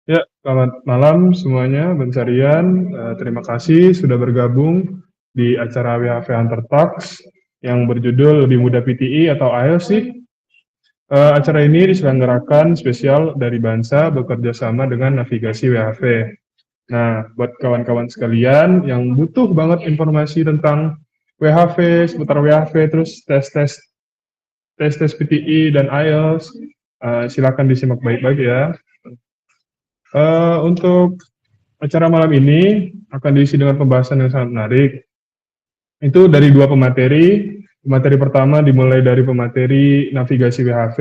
Ya, selamat malam semuanya, Bensarian. Terima kasih sudah bergabung di acara WHV Hunter Talks yang berjudul Lebih Mudah PTI atau IELTS sih. Acara ini diselenggarakan spesial dari Bansa bekerja sama dengan Navigasi WHV. Nah, buat kawan-kawan sekalian yang butuh banget informasi tentang WHV, seputar WHV, terus tes-tes PTI dan IELTS, silakan disimak baik-baik ya. Untuk acara malam ini akan diisi dengan pembahasan yang sangat menarik. Itu dari dua pemateri. Pemateri pertama dimulai dari pemateri navigasi WHV.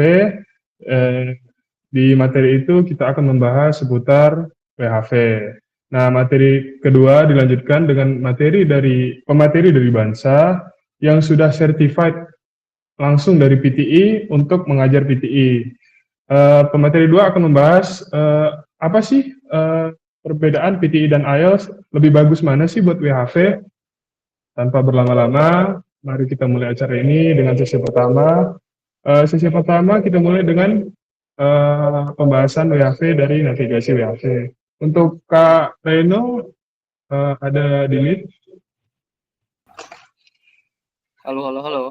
Di materi itu kita akan membahas seputar WHV. Nah, materi kedua dilanjutkan dengan pemateri dari Bansa yang sudah certified langsung dari PTI untuk mengajar PTI. Pemateri dua akan membahas apa sih perbedaan PTI dan IELTS, lebih bagus mana sih buat WHV. Tanpa berlama-lama, mari kita mulai acara ini dengan sesi pertama. Sesi pertama kita mulai dengan pembahasan WHV dari navigasi WHV. Untuk Kak Reno, ada di lead. Halo, halo, halo.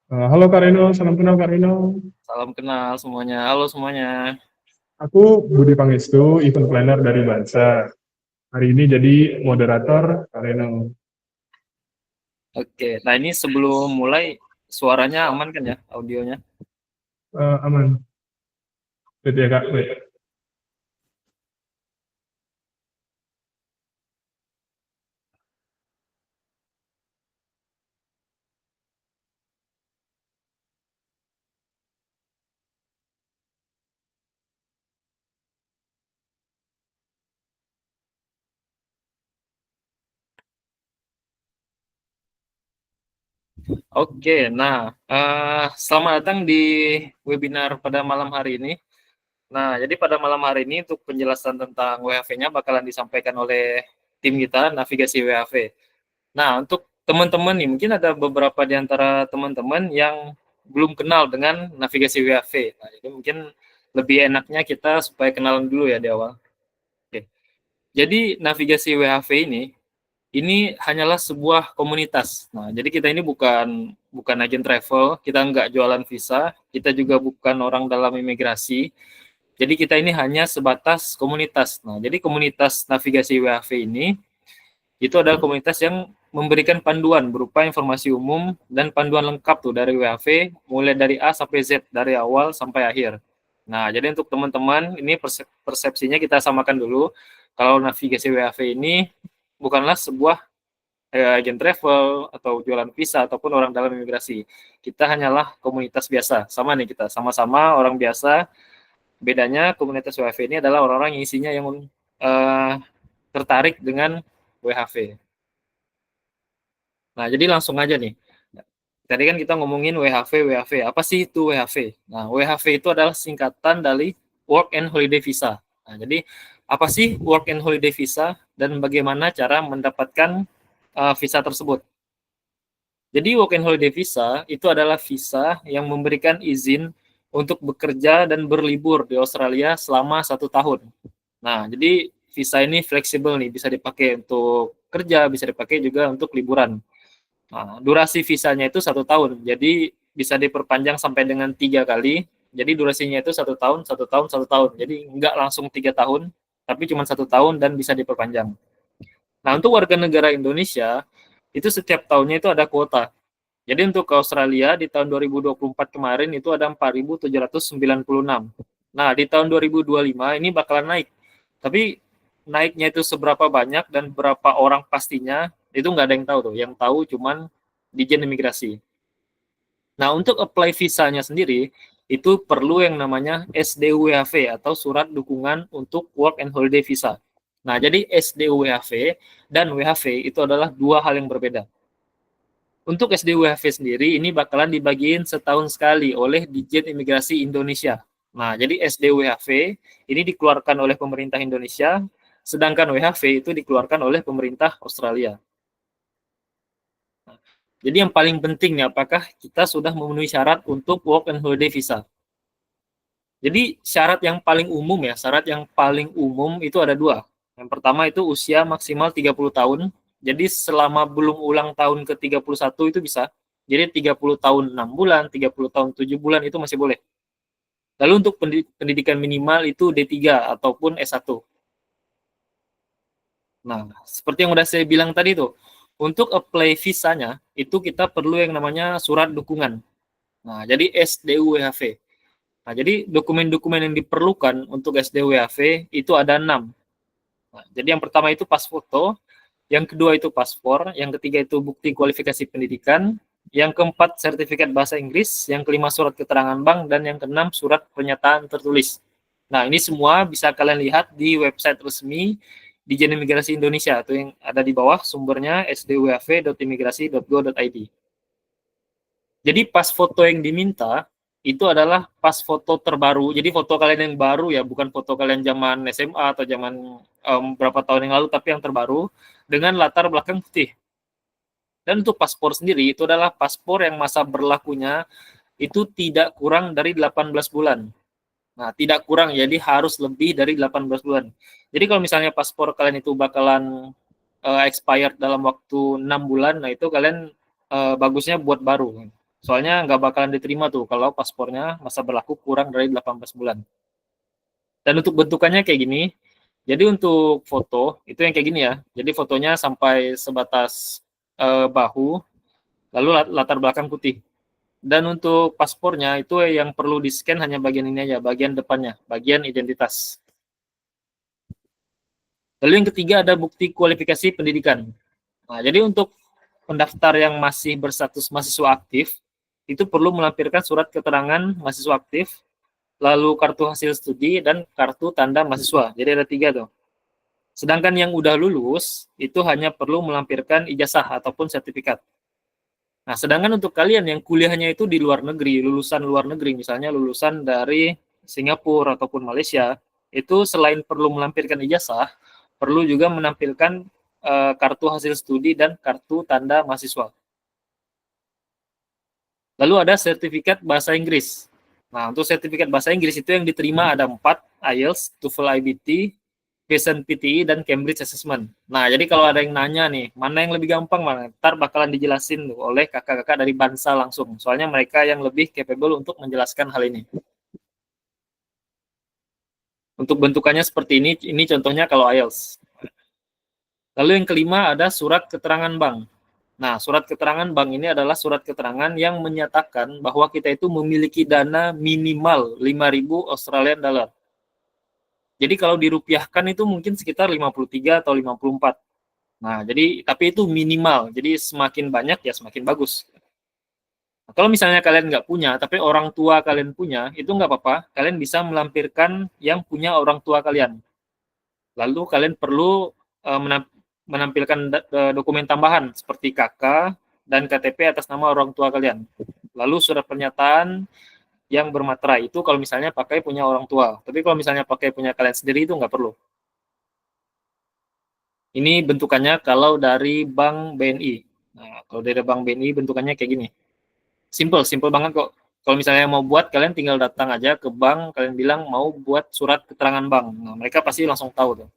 Halo Kak Reno, salam kenal Kak Reno. Salam kenal semuanya. Halo semuanya. Aku Budi Pangestu, event planner dari Bansa. Hari ini jadi moderator Kak Reno. Oke, nah ini sebelum mulai suaranya aman kan ya, audionya? Aman. Wait ya Kak, wait. Oke, nah selamat datang di webinar pada malam hari ini. Nah, jadi pada malam hari ini untuk penjelasan tentang WHV-nya bakalan disampaikan oleh tim kita, Navigasi WHV. Nah, untuk teman-teman nih, mungkin ada beberapa di antara teman-teman yang belum kenal dengan Navigasi WHV. Nah, jadi mungkin lebih enaknya kita supaya kenalan dulu ya di awal. Oke. Jadi navigasi WHV ini hanyalah sebuah komunitas. Nah, jadi kita ini bukan agen travel, kita nggak jualan visa, kita juga bukan orang dalam imigrasi. Jadi kita ini hanya sebatas komunitas. Nah, jadi komunitas navigasi WHV ini itu adalah komunitas yang memberikan panduan berupa informasi umum dan panduan lengkap tuh dari WHV mulai dari A sampai Z, dari awal sampai akhir. Nah, jadi untuk teman-teman ini persepsinya kita samakan dulu. Kalau navigasi WHV ini bukanlah sebuah agen travel atau jualan visa ataupun orang dalam imigrasi. Kita hanyalah komunitas biasa. Sama nih kita, sama-sama orang biasa. Bedanya komunitas WHV ini adalah orang-orang yang isinya yang tertarik dengan WHV. Nah, jadi langsung aja nih. Tadi kan kita ngomongin WHV. Apa sih itu WHV? Nah, WHV itu adalah singkatan dari Work and Holiday Visa. Nah, jadi apa sih Work and Holiday Visa dan bagaimana cara mendapatkan visa tersebut? Jadi Work and Holiday Visa itu adalah visa yang memberikan izin untuk bekerja dan berlibur di Australia selama 1 tahun. Nah, jadi visa ini fleksibel nih, bisa dipakai untuk kerja, bisa dipakai juga untuk liburan. Nah, durasi visanya itu 1 tahun, jadi bisa diperpanjang sampai dengan 3 kali. Jadi durasinya itu 1 tahun, 1 tahun, 1 tahun. Jadi nggak langsung 3 tahun, tapi cuma 1 tahun dan bisa diperpanjang. Nah, untuk warga negara Indonesia itu setiap tahunnya itu ada kuota. Jadi untuk ke Australia di tahun 2024 kemarin itu ada 4.796. Nah, di tahun 2025 ini bakalan naik. Tapi naiknya itu seberapa banyak dan berapa orang pastinya itu nggak ada yang tahu tuh. Yang tahu cuman Dijen Imigrasi. Nah, untuk apply visanya sendiri itu perlu yang namanya SDWHV atau Surat Dukungan untuk Work and Holiday Visa. Nah, jadi SDWHV dan WHV itu adalah dua hal yang berbeda. Untuk SDWHV sendiri ini bakalan dibagiin setahun sekali oleh Dijen Imigrasi Indonesia. Nah, jadi SDWHV ini dikeluarkan oleh pemerintah Indonesia, sedangkan WHV itu dikeluarkan oleh pemerintah Australia. Nah, jadi yang paling penting nih, apakah kita sudah memenuhi syarat untuk Work and Holiday Visa? Jadi syarat yang paling umum ya, syarat yang paling umum itu ada dua. Yang pertama itu usia maksimal 30 tahun. Jadi selama belum ulang tahun ke 31 itu bisa. Jadi 30 tahun 6 bulan, 30 tahun 7 bulan itu masih boleh. Lalu untuk pendidikan minimal itu D3 ataupun S1. Nah, seperti yang udah saya bilang tadi tuh, untuk apply visanya itu kita perlu yang namanya surat dukungan. Nah, jadi SDUWHV. Nah, jadi dokumen-dokumen yang diperlukan untuk SDWAV itu ada 6. Nah, jadi yang pertama itu pas foto, yang kedua itu paspor, yang ketiga itu bukti kualifikasi pendidikan, yang keempat sertifikat bahasa Inggris, yang kelima surat keterangan bank, dan yang keenam surat pernyataan tertulis. Nah, ini semua bisa kalian lihat di website resmi Dijen Imigrasi Indonesia, atau yang ada di bawah sumbernya sdwav.imigrasi.go.id. Jadi pas foto yang diminta itu adalah pas foto terbaru. Jadi foto kalian yang baru ya, bukan foto kalian zaman SMA atau zaman berapa tahun yang lalu, tapi yang terbaru dengan latar belakang putih. Dan untuk paspor sendiri itu adalah paspor yang masa berlakunya itu tidak kurang dari 18 bulan. Nah, tidak kurang, jadi harus lebih dari 18 bulan. Jadi kalau misalnya paspor kalian itu bakalan expired dalam waktu 6 bulan, nah itu kalian bagusnya buat baru. Soalnya nggak bakalan diterima tuh kalau paspornya masa berlaku kurang dari 18 bulan. Dan untuk bentukannya kayak gini. Jadi untuk foto itu yang kayak gini ya. Jadi fotonya sampai sebatas bahu, lalu latar belakang putih. Dan untuk paspornya itu yang perlu di-scan hanya bagian ini aja, bagian depannya, bagian identitas. Lalu yang ketiga ada bukti kualifikasi pendidikan. Nah, jadi untuk pendaftar yang masih berstatus mahasiswa aktif, itu perlu melampirkan surat keterangan mahasiswa aktif, lalu kartu hasil studi, dan kartu tanda mahasiswa. Jadi ada 3 tuh. Sedangkan yang udah lulus, itu hanya perlu melampirkan ijazah ataupun sertifikat. Nah, sedangkan untuk kalian yang kuliahnya itu di luar negeri, lulusan luar negeri, misalnya lulusan dari Singapura ataupun Malaysia, itu selain perlu melampirkan ijazah, perlu juga menampilkan kartu hasil studi dan kartu tanda mahasiswa. Lalu ada sertifikat bahasa Inggris. Nah, untuk sertifikat bahasa Inggris itu yang diterima ada 4, IELTS, TOEFL IBT, Pearson PTE, dan Cambridge Assessment. Nah, jadi kalau ada yang nanya nih, mana yang lebih gampang, mana? Ntar bakalan dijelasin tuh oleh kakak-kakak dari Bansa langsung. Soalnya mereka yang lebih capable untuk menjelaskan hal ini. Untuk bentukannya seperti ini contohnya kalau IELTS. Lalu yang kelima ada surat keterangan bank. Nah, surat keterangan bank ini adalah surat keterangan yang menyatakan bahwa kita itu memiliki dana minimal 5.000 Australian dollar. Jadi kalau dirupiahkan itu mungkin sekitar 53 atau 54. Nah, jadi tapi itu minimal. Jadi semakin banyak ya semakin bagus. Nah, kalau misalnya kalian nggak punya, tapi orang tua kalian punya, itu nggak apa-apa. Kalian bisa melampirkan yang punya orang tua kalian. Lalu kalian perlu menampilkan dokumen tambahan seperti KK dan KTP atas nama orang tua kalian. Lalu surat pernyataan yang bermaterai itu kalau misalnya pakai punya orang tua. Tapi kalau misalnya pakai punya kalian sendiri itu nggak perlu. Ini bentukannya kalau dari Bank BNI. Nah, kalau dari Bank BNI bentukannya kayak gini. Simple banget kok. Kalau misalnya mau buat, kalian tinggal datang aja ke bank, kalian bilang mau buat surat keterangan bank. Nah, mereka pasti langsung tahu tuh.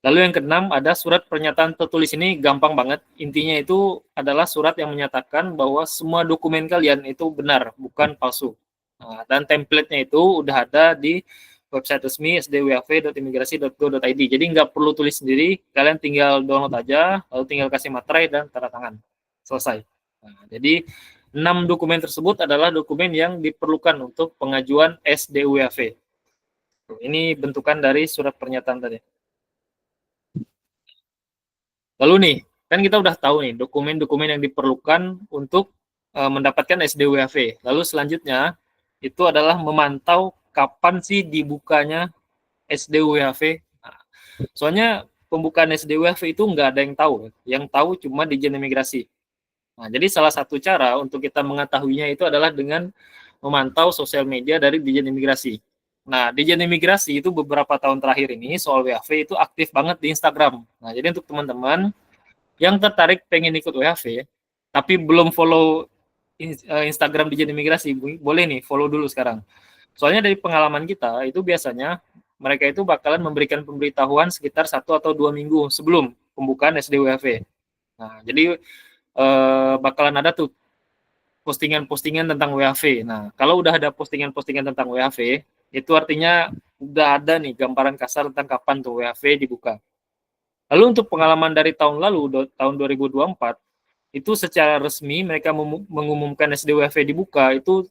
Lalu yang keenam ada surat pernyataan tertulis. Ini gampang banget. Intinya itu adalah surat yang menyatakan bahwa semua dokumen kalian itu benar, bukan palsu. Nah, dan template-nya itu udah ada di website resmi sdwav.imigrasi.go.id. Jadi nggak perlu tulis sendiri, kalian tinggal download aja, lalu tinggal kasih materai dan tanda tangan. Selesai. Nah, jadi 6 dokumen tersebut adalah dokumen yang diperlukan untuk pengajuan SDWAV. Ini bentukan dari surat pernyataan tadi. Lalu nih, kan kita udah tahu nih dokumen-dokumen yang diperlukan untuk mendapatkan SDWAV. Lalu selanjutnya itu adalah memantau kapan sih dibukanya SDWAV. Nah, soalnya pembukaan SDWAV itu nggak ada yang tahu. Yang tahu cuma Dijen Imigrasi. Nah, jadi salah satu cara untuk kita mengetahuinya itu adalah dengan memantau sosial media dari Dijen Imigrasi. Nah, Dijen Imigrasi itu beberapa tahun terakhir ini soal WAV itu aktif banget di Instagram. Nah, jadi untuk teman-teman yang tertarik pengen ikut WAV, tapi belum follow Instagram Dijen Imigrasi, boleh nih follow dulu sekarang. Soalnya dari pengalaman kita itu biasanya mereka itu bakalan memberikan pemberitahuan sekitar 1 atau 2 minggu sebelum pembukaan SDWHV. Nah, jadi bakalan ada tuh postingan-postingan tentang WHV. Nah, kalau udah ada postingan-postingan tentang WHV, itu artinya udah ada nih gambaran kasar tentang kapan tuh WHV dibuka. Lalu untuk pengalaman dari tahun lalu, tahun 2024, itu secara resmi mereka mengumumkan SDWHV dibuka itu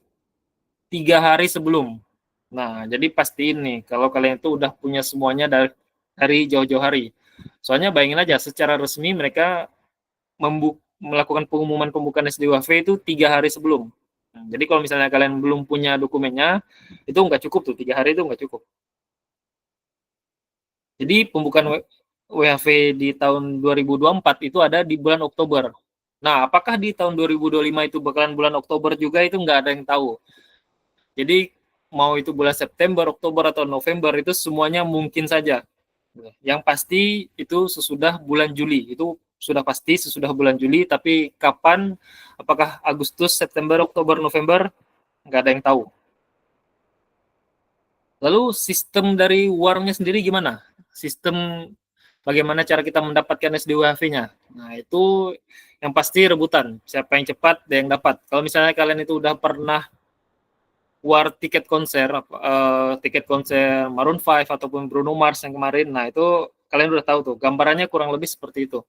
3 hari sebelum. Nah, jadi pastiin nih kalau kalian itu udah punya semuanya dari jauh-jauh hari. Soalnya bayangin aja, secara resmi mereka melakukan pengumuman pembukaan SDWHV itu 3 hari sebelum. Nah, jadi kalau misalnya kalian belum punya dokumennya, itu nggak cukup tuh, 3 hari itu nggak cukup. Jadi pembukaan WHV di tahun 2024 itu ada di bulan Oktober. Nah, apakah di tahun 2025 itu bakalan bulan Oktober juga, itu nggak ada yang tahu. Jadi mau itu bulan September, Oktober, atau November, itu semuanya mungkin saja. Yang pasti itu sesudah bulan Juli, itu sudah pasti sesudah bulan Juli, tapi kapan, apakah Agustus, September, Oktober, November, nggak ada yang tahu. Lalu sistem dari warnya sendiri gimana? Sistem bagaimana cara kita mendapatkan SDWHV-nya? Nah, itu yang pasti rebutan. Siapa yang cepat, dia yang dapat. Kalau misalnya kalian itu udah pernah war tiket konser Maroon 5 ataupun Bruno Mars yang kemarin, nah itu kalian udah tahu tuh, gambarannya kurang lebih seperti itu.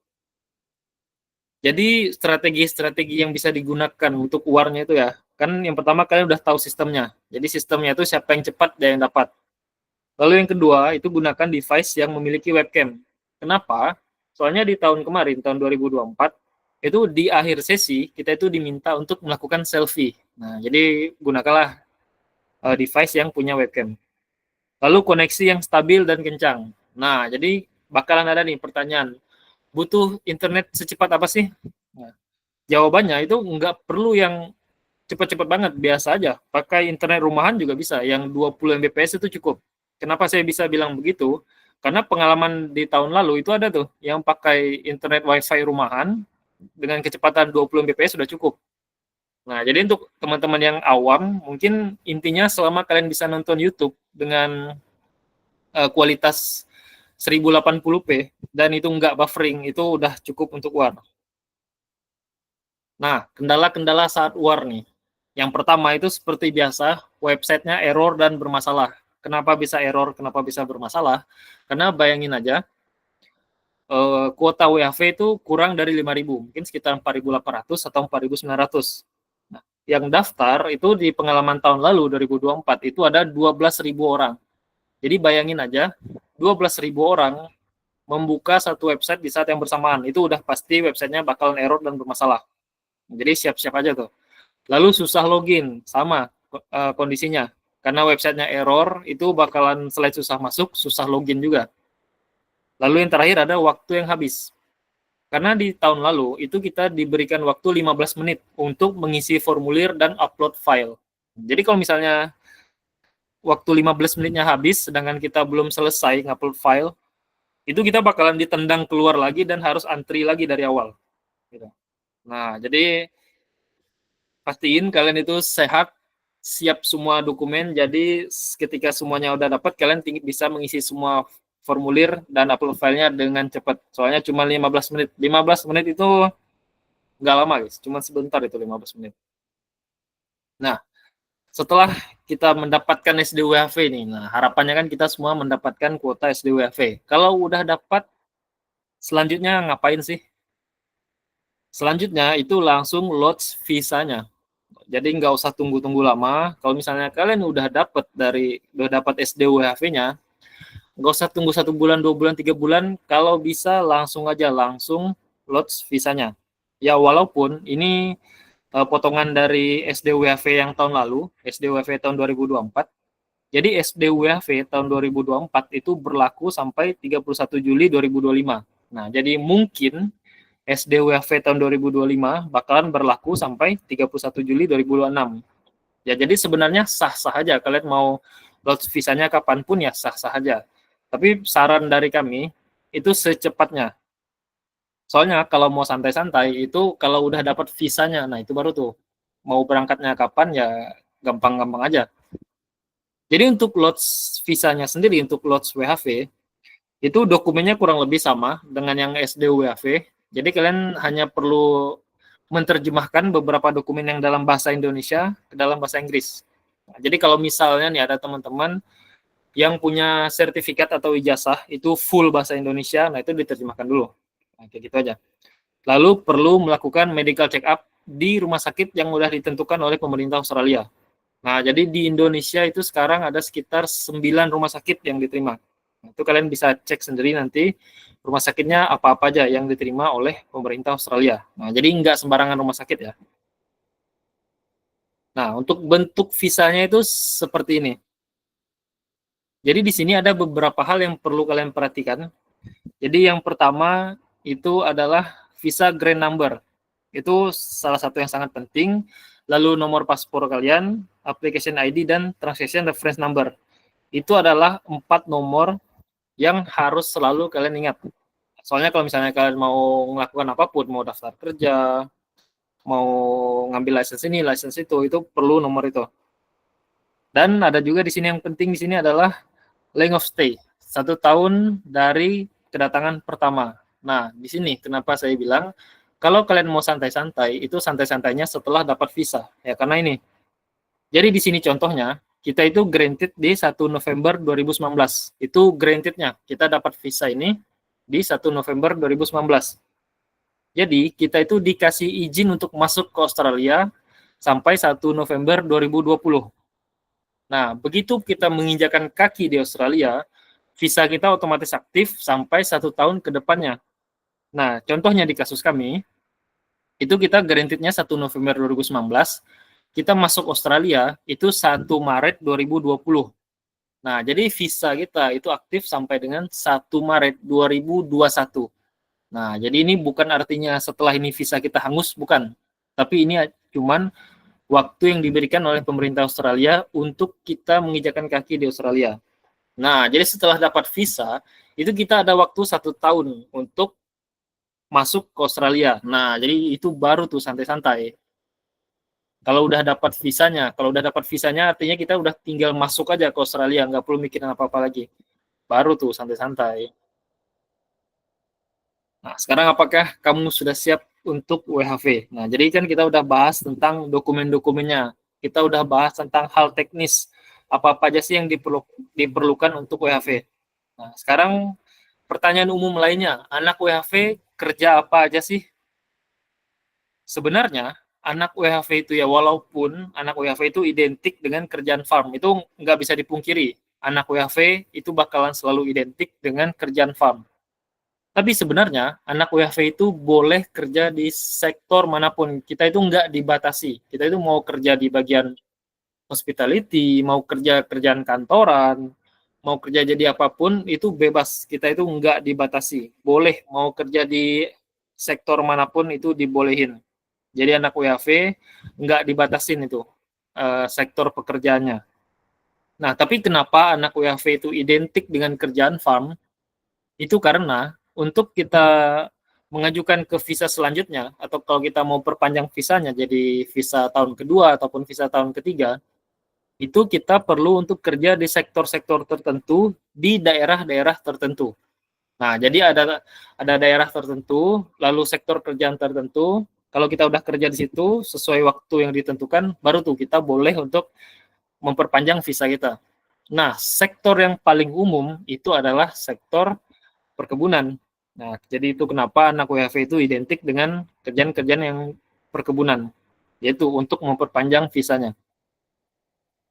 Jadi strategi-strategi yang bisa digunakan untuk warnya itu ya, kan yang pertama kalian udah tahu sistemnya. Jadi sistemnya itu siapa yang cepat, dia yang dapat. Lalu yang kedua, itu gunakan device yang memiliki webcam. Kenapa? Soalnya di tahun kemarin, tahun 2024, itu di akhir sesi, kita itu diminta untuk melakukan selfie. Nah, jadi gunakanlah device yang punya webcam. Lalu koneksi yang stabil dan kencang. Nah, jadi bakalan ada nih pertanyaan, butuh internet secepat apa sih? Nah, jawabannya itu nggak perlu yang cepat-cepat banget, biasa aja. Pakai internet rumahan juga bisa, yang 20 Mbps itu cukup. Kenapa saya bisa bilang begitu? Karena pengalaman di tahun lalu itu ada tuh, yang pakai internet wifi rumahan, dengan kecepatan 20 Mbps sudah cukup. Nah, jadi untuk teman-teman yang awam, mungkin intinya selama kalian bisa nonton YouTube dengan kualitas 1080p dan itu nggak buffering, itu udah cukup untuk war. Nah, kendala-kendala saat war nih. Yang pertama itu seperti biasa, websitenya error dan bermasalah. Kenapa bisa error, kenapa bisa bermasalah? Karena bayangin aja, kuota WHV itu kurang dari 5.000, mungkin sekitar 4.800 atau 4.900. Nah, yang daftar itu di pengalaman tahun lalu 2024 itu ada 12.000 orang. Jadi bayangin aja, 12.000 orang membuka satu website di saat yang bersamaan, itu udah pasti websitenya bakalan error dan bermasalah. Jadi siap-siap aja tuh. Lalu susah login, sama kondisinya. Karena websitenya error, itu bakalan selain susah masuk, susah login juga. Lalu yang terakhir ada waktu yang habis. Karena di tahun lalu itu kita diberikan waktu 15 menit untuk mengisi formulir dan upload file. Jadi kalau misalnya waktu 15 menitnya habis, sedangkan kita belum selesai ngupload file, itu kita bakalan ditendang keluar lagi dan harus antri lagi dari awal. Gitu. Nah, jadi pastiin kalian itu sehat, siap semua dokumen, jadi ketika semuanya udah dapat, kalian bisa mengisi semua formulir dan upload filenya dengan cepat. Soalnya cuma 15 menit. 15 menit itu nggak lama, guys. Cuma sebentar itu 15 menit. Nah, setelah kita mendapatkan SDWHV nih, nah harapannya kan kita semua mendapatkan kuota SDWHV. Kalau udah dapat, selanjutnya ngapain sih? Selanjutnya itu langsung load visanya. Jadi nggak usah tunggu-tunggu lama. Kalau misalnya kalian udah dapat SDWHV-nya, nggak usah tunggu 1 bulan, 2 bulan, 3 bulan. Kalau bisa langsung aja load visanya. Ya walaupun ini potongan dari SDWHV yang tahun lalu, SDWHV tahun 2024. Jadi SDWHV tahun 2024 itu berlaku sampai 31 Juli 2025. Nah, jadi mungkin SDWHV tahun 2025 bakalan berlaku sampai 31 Juli 2026. Ya, jadi sebenarnya sah-sah aja. Kalian mau load visanya kapanpun ya sah-sah aja. Tapi saran dari kami, itu secepatnya. Soalnya kalau mau santai-santai, itu kalau udah dapat visanya, nah itu baru tuh. mau berangkatnya kapan ya gampang-gampang aja. Jadi untuk lots visanya sendiri, untuk lots WHV, itu dokumennya kurang lebih sama dengan yang SD WHV. Jadi kalian hanya perlu menerjemahkan beberapa dokumen yang dalam bahasa Indonesia ke dalam bahasa Inggris. Nah, jadi kalau misalnya nih ada teman-teman yang punya sertifikat atau ijazah itu full bahasa Indonesia, nah itu diterjemahkan dulu. Nah, kayak gitu aja. Lalu perlu melakukan medical check up di rumah sakit yang sudah ditentukan oleh pemerintah Australia. Nah, jadi di Indonesia itu sekarang ada sekitar 9 rumah sakit yang diterima. Nah, itu kalian bisa cek sendiri nanti rumah sakitnya apa-apa aja yang diterima oleh pemerintah Australia. Nah, jadi nggak sembarangan rumah sakit ya. Nah, untuk bentuk visanya itu seperti ini. Jadi di sini ada beberapa hal yang perlu kalian perhatikan. Jadi yang pertama itu adalah visa grand number. Itu salah satu yang sangat penting. Lalu nomor paspor kalian, application ID, dan transaction reference number. Itu adalah 4 nomor yang harus selalu kalian ingat. Soalnya kalau misalnya kalian mau melakukan apapun, mau daftar kerja, mau ngambil license ini, license itu perlu nomor itu. Dan ada juga di sini yang penting di sini adalah length of stay. 1 tahun dari kedatangan pertama. Nah, di sini kenapa saya bilang kalau kalian mau santai-santai, itu santai-santainya setelah dapat visa. Ya, karena ini. Jadi di sini contohnya, kita itu granted di 1 November 2019. Itu grantednya. Kita dapat visa ini di 1 November 2019. Jadi, kita itu dikasih izin untuk masuk ke Australia sampai 1 November 2020. Nah, begitu kita menginjakan kaki di Australia, visa kita otomatis aktif sampai 1 tahun ke depannya. Nah, contohnya di kasus kami, itu kita garantednya 1 November 2019, kita masuk Australia itu 1 Maret 2020. Nah, jadi visa kita itu aktif sampai dengan 1 Maret 2021. Nah, jadi ini bukan artinya setelah ini visa kita hangus, bukan. Tapi ini cuman waktu yang diberikan oleh pemerintah Australia untuk kita menginjakan kaki di Australia. Nah, jadi setelah dapat visa, itu kita ada waktu 1 tahun untuk masuk ke Australia. Nah, jadi itu baru tuh santai-santai. Kalau udah dapat visanya artinya kita udah tinggal masuk aja ke Australia, nggak perlu mikirin apa-apa lagi. Baru tuh santai-santai. Nah, sekarang apakah kamu sudah siap untuk WHV? Nah, jadi kan kita udah bahas tentang dokumen-dokumennya. Kita udah bahas tentang hal teknis. Apa-apa aja sih yang diperlukan untuk WHV. Nah, sekarang pertanyaan umum lainnya. Anak WHV kerja apa aja sih? Sebenarnya, anak WHV itu ya, walaupun anak WHV itu identik dengan kerjaan farm, itu nggak bisa dipungkiri. Anak WHV itu bakalan selalu identik dengan kerjaan farm. Tapi sebenarnya anak WHV itu boleh kerja di sektor manapun. Kita itu nggak dibatasi. Kita itu mau kerja di bagian hospitality, mau kerja kerjaan kantoran, mau kerja jadi apapun itu bebas. Kita itu nggak dibatasi. Boleh mau kerja di sektor manapun itu dibolehin. Jadi anak WHV nggak dibatasin itu sektor pekerjaannya. Nah, tapi kenapa anak WHV itu identik dengan kerjaan farm? Itu karena untuk kita mengajukan ke visa selanjutnya, atau kalau kita mau perpanjang visanya jadi visa tahun kedua ataupun visa tahun ketiga, itu kita perlu untuk kerja di sektor-sektor tertentu di daerah-daerah tertentu. Nah, jadi ada daerah tertentu, lalu sektor kerjaan tertentu. Kalau kita udah kerja di situ sesuai waktu yang ditentukan, baru tuh kita boleh untuk memperpanjang visa kita. Nah, sektor yang paling umum itu adalah sektor perkebunan. Nah, jadi itu kenapa anak WHV itu identik dengan kerjaan-kerjaan yang perkebunan, yaitu untuk memperpanjang visanya.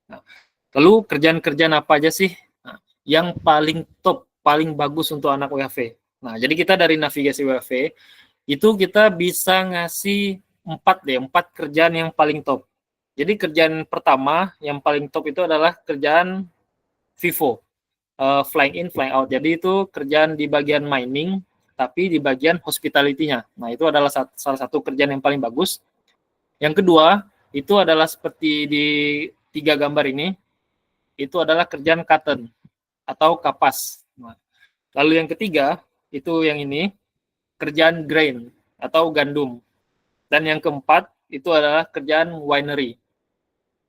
Nah, lalu kerjaan-kerjaan apa aja sih yang paling top, paling bagus untuk anak WHV? Nah, jadi kita dari navigasi WHV, itu kita bisa ngasih 4 kerjaan yang paling top. Jadi kerjaan pertama yang paling top itu adalah kerjaan FIFO, flying in, flying out. Jadi itu kerjaan di bagian mining, tapi di bagian hospitality-nya. Nah, itu adalah salah satu kerjaan yang paling bagus. Yang kedua, itu adalah seperti di 3 gambar ini, itu adalah kerjaan cotton atau kapas. Nah, lalu yang ketiga, itu yang ini, kerjaan grain atau gandum. Dan yang keempat, itu adalah kerjaan winery.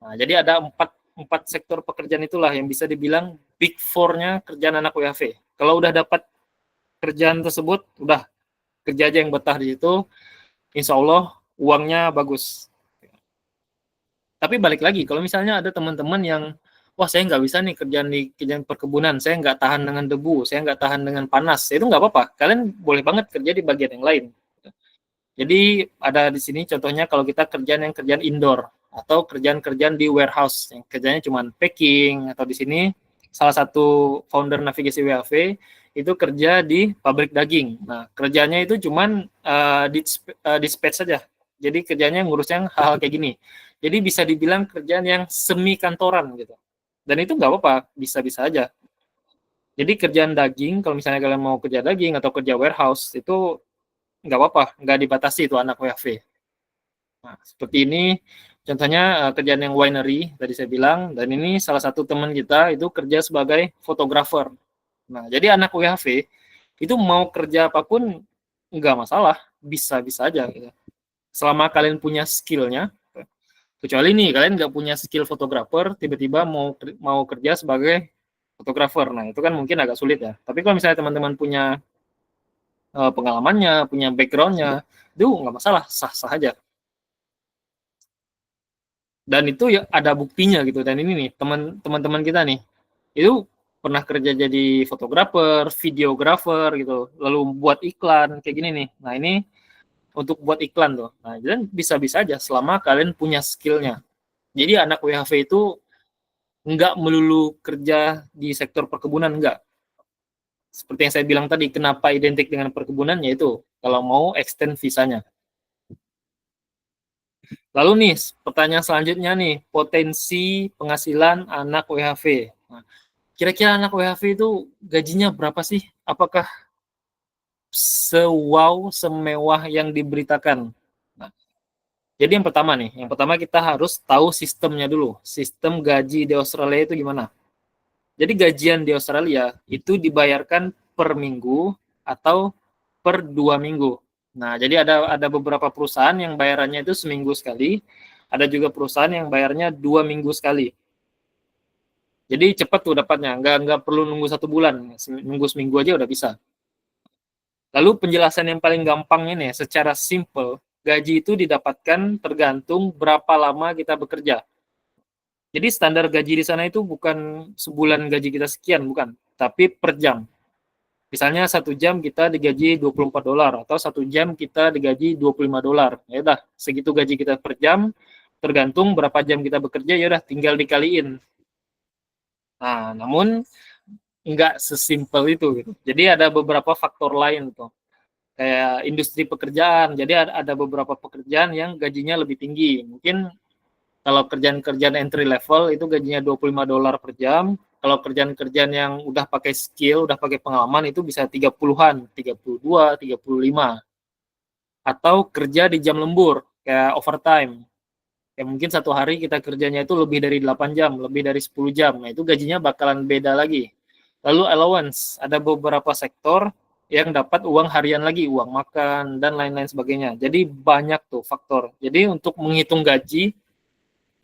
Nah, jadi ada empat sektor pekerjaan itulah yang bisa dibilang big four-nya kerjaan anak WHV. Kalau udah dapat kerjaan tersebut, udah kerja aja yang betah di situ, insya Allah uangnya bagus. Tapi balik lagi, kalau misalnya ada teman-teman yang, wah saya nggak bisa nih kerjaan perkebunan, saya nggak tahan dengan debu, saya nggak tahan dengan panas, itu nggak apa-apa. Kalian boleh banget kerja di bagian yang lain. Jadi ada di sini contohnya kalau kita kerjaan indoor atau kerjaan di warehouse yang kerjanya cuma packing, atau di sini salah satu founder navigasi WHV itu kerja di pabrik daging. Nah, kerjanya itu cuma dispatch saja. Jadi kerjanya ngurusnya hal-hal kayak gini. Jadi bisa dibilang kerjaan yang semi kantoran gitu. Dan itu nggak apa-apa, bisa-bisa aja. Jadi kerjaan daging, kalau misalnya kalian mau kerja daging atau kerja warehouse, itu nggak apa-apa, nggak dibatasi itu anak WHV. Nah, seperti ini contohnya kerjaan yang winery tadi saya bilang, dan ini salah satu teman kita itu kerja sebagai fotografer. Nah, jadi anak WHV itu mau kerja apapun nggak masalah, bisa-bisa aja gitu. Selama kalian punya skillnya, kecuali nih kalian nggak punya skill fotografer, tiba-tiba mau kerja sebagai fotografer, nah itu kan mungkin agak sulit ya. Tapi kalau misalnya teman-teman punya pengalamannya, punya backgroundnya, itu nggak masalah, sah-sah aja. Dan itu ya ada buktinya gitu. Dan ini nih teman-teman kita nih itu pernah kerja jadi fotografer, videografer gitu, lalu buat iklan kayak gini nih. Nah ini untuk buat iklan tuh. Nah dan bisa-bisa aja selama kalian punya skillnya. Jadi anak WHV itu nggak melulu kerja di sektor perkebunan, enggak. Seperti yang saya bilang tadi, kenapa identik dengan perkebunan, yaitu kalau mau extend visanya. Lalu nih, pertanyaan selanjutnya nih, potensi penghasilan anak WHV. Nah, kira-kira anak WHV itu gajinya berapa sih? Apakah sewow, semewah yang diberitakan? Nah, jadi yang pertama kita harus tahu sistemnya dulu. Sistem gaji di Australia itu gimana? Jadi gajian di Australia itu dibayarkan per minggu atau per 2 minggu. Nah, jadi ada beberapa perusahaan yang bayarannya itu seminggu sekali, ada juga perusahaan yang bayarnya 2 minggu sekali. Jadi cepat tuh dapatnya, nggak perlu nunggu 1 bulan, nunggu seminggu aja udah bisa. Lalu penjelasan yang paling gampang ini, secara simple, gaji itu didapatkan tergantung berapa lama kita bekerja. Jadi standar gaji di sana itu bukan sebulan gaji kita sekian, bukan, tapi per jam. Misalnya 1 jam kita digaji $24 atau 1 jam kita digaji $25. Ya udah, segitu gaji kita per jam, tergantung berapa jam kita bekerja, ya udah tinggal dikaliin. Nah, namun nggak sesimpel itu gitu. Jadi ada beberapa faktor lain tuh. Kayak industri pekerjaan. Jadi ada beberapa pekerjaan yang gajinya lebih tinggi. Mungkin kalau kerjaan-kerjaan entry level itu gajinya $25 per jam. Kalau kerjaan-kerjaan yang udah pakai skill, udah pakai pengalaman itu bisa 30-an, 32, 35. Atau kerja di jam lembur, kayak overtime. Kayak mungkin satu hari kita kerjanya itu lebih dari 8 jam, lebih dari 10 jam. Nah, itu gajinya bakalan beda lagi. Lalu allowance, ada beberapa sektor yang dapat uang harian lagi, uang makan, dan lain-lain sebagainya. Jadi banyak tuh faktor. Jadi untuk menghitung gaji,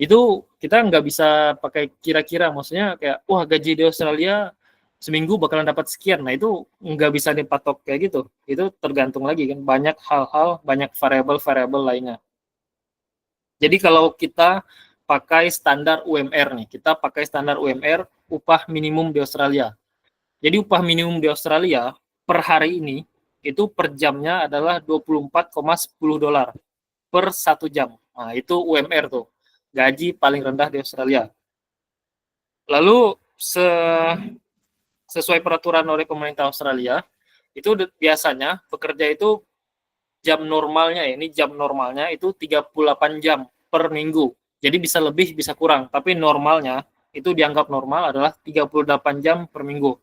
itu kita nggak bisa pakai kira-kira, maksudnya kayak wah gaji di Australia seminggu bakalan dapat sekian. Nah itu nggak bisa dipatok kayak gitu, itu tergantung lagi kan, banyak hal-hal, banyak variabel-variabel lainnya. Jadi kalau kita pakai standar UMR nih, kita pakai standar UMR, upah minimum di Australia. Jadi upah minimum di Australia per hari ini itu per jamnya adalah $24,10 per 1 jam. Nah, itu UMR tuh, gaji paling rendah di Australia. Lalu sesuai peraturan oleh pemerintah Australia, itu biasanya pekerja itu jam normalnya, ini jam normalnya itu 38 jam per minggu. Jadi bisa lebih, bisa kurang, tapi normalnya itu dianggap normal adalah 38 jam per minggu.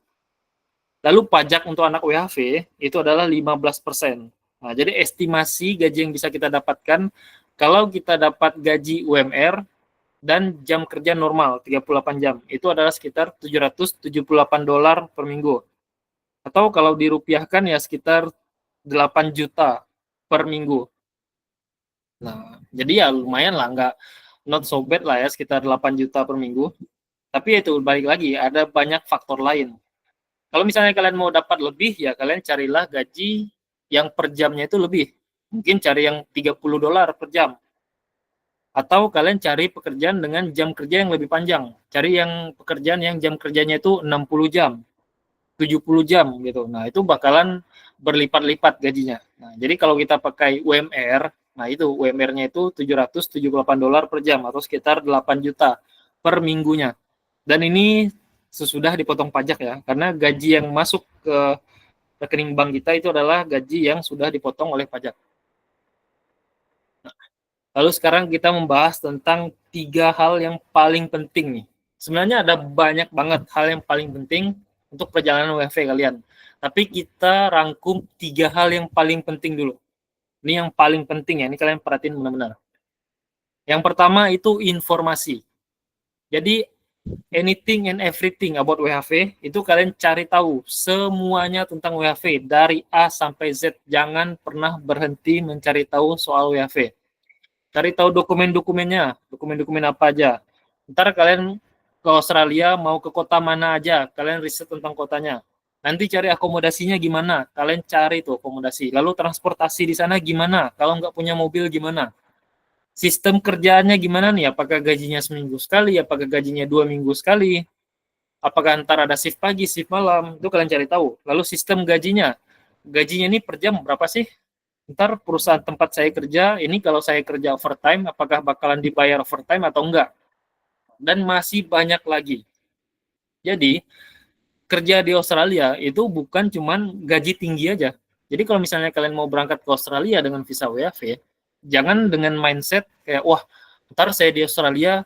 Lalu pajak untuk anak WHV itu adalah 15%. Nah, jadi estimasi gaji yang bisa kita dapatkan kalau kita dapat gaji UMR dan jam kerja normal 38 jam, itu adalah sekitar $778 per minggu. Atau kalau dirupiahkan ya sekitar 8 juta per minggu. Nah, jadi ya lumayan lah, nggak not so bad lah ya, sekitar 8 juta per minggu. Tapi itu balik lagi, ada banyak faktor lain. Kalau misalnya kalian mau dapat lebih, ya kalian carilah gaji yang per jamnya itu lebih. Mungkin cari yang $30 per jam. Atau kalian cari pekerjaan dengan jam kerja yang lebih panjang. Cari yang pekerjaan yang jam kerjanya itu 60 jam, 70 jam gitu. Nah, itu bakalan berlipat-lipat gajinya. Nah, jadi kalau kita pakai UMR, nah itu UMR-nya itu $778 per jam atau sekitar 8 juta per minggunya. Dan ini sesudah dipotong pajak ya, karena gaji yang masuk ke rekening bank kita itu adalah gaji yang sudah dipotong oleh pajak. Lalu sekarang kita membahas tentang 3 hal yang paling penting nih. Sebenarnya ada banyak banget hal yang paling penting untuk perjalanan WFH kalian. Tapi kita rangkum 3 hal yang paling penting dulu. Ini yang paling penting ya, ini kalian perhatiin benar-benar. Yang pertama itu informasi. Jadi anything and everything about WHV itu kalian cari tahu semuanya tentang WHV dari A sampai Z. Jangan pernah berhenti mencari tahu soal WHV. Cari tahu dokumen-dokumennya, dokumen-dokumen apa aja. Ntar kalian ke Australia mau ke kota mana aja, kalian riset tentang kotanya. Nanti cari akomodasinya gimana, kalian cari tuh akomodasi. Lalu transportasi di sana gimana, kalau nggak punya mobil gimana. Sistem kerjaannya gimana nih, apakah gajinya seminggu sekali, apakah gajinya 2 minggu sekali, apakah ntar ada shift pagi, shift malam, itu kalian cari tahu. Lalu sistem gajinya ini per jam berapa sih? Ntar perusahaan tempat saya kerja, ini kalau saya kerja overtime, apakah bakalan dibayar overtime atau enggak? Dan masih banyak lagi. Jadi, kerja di Australia itu bukan cuman gaji tinggi aja. Jadi kalau misalnya kalian mau berangkat ke Australia dengan visa WFH, jangan dengan mindset kayak, wah, ntar saya di Australia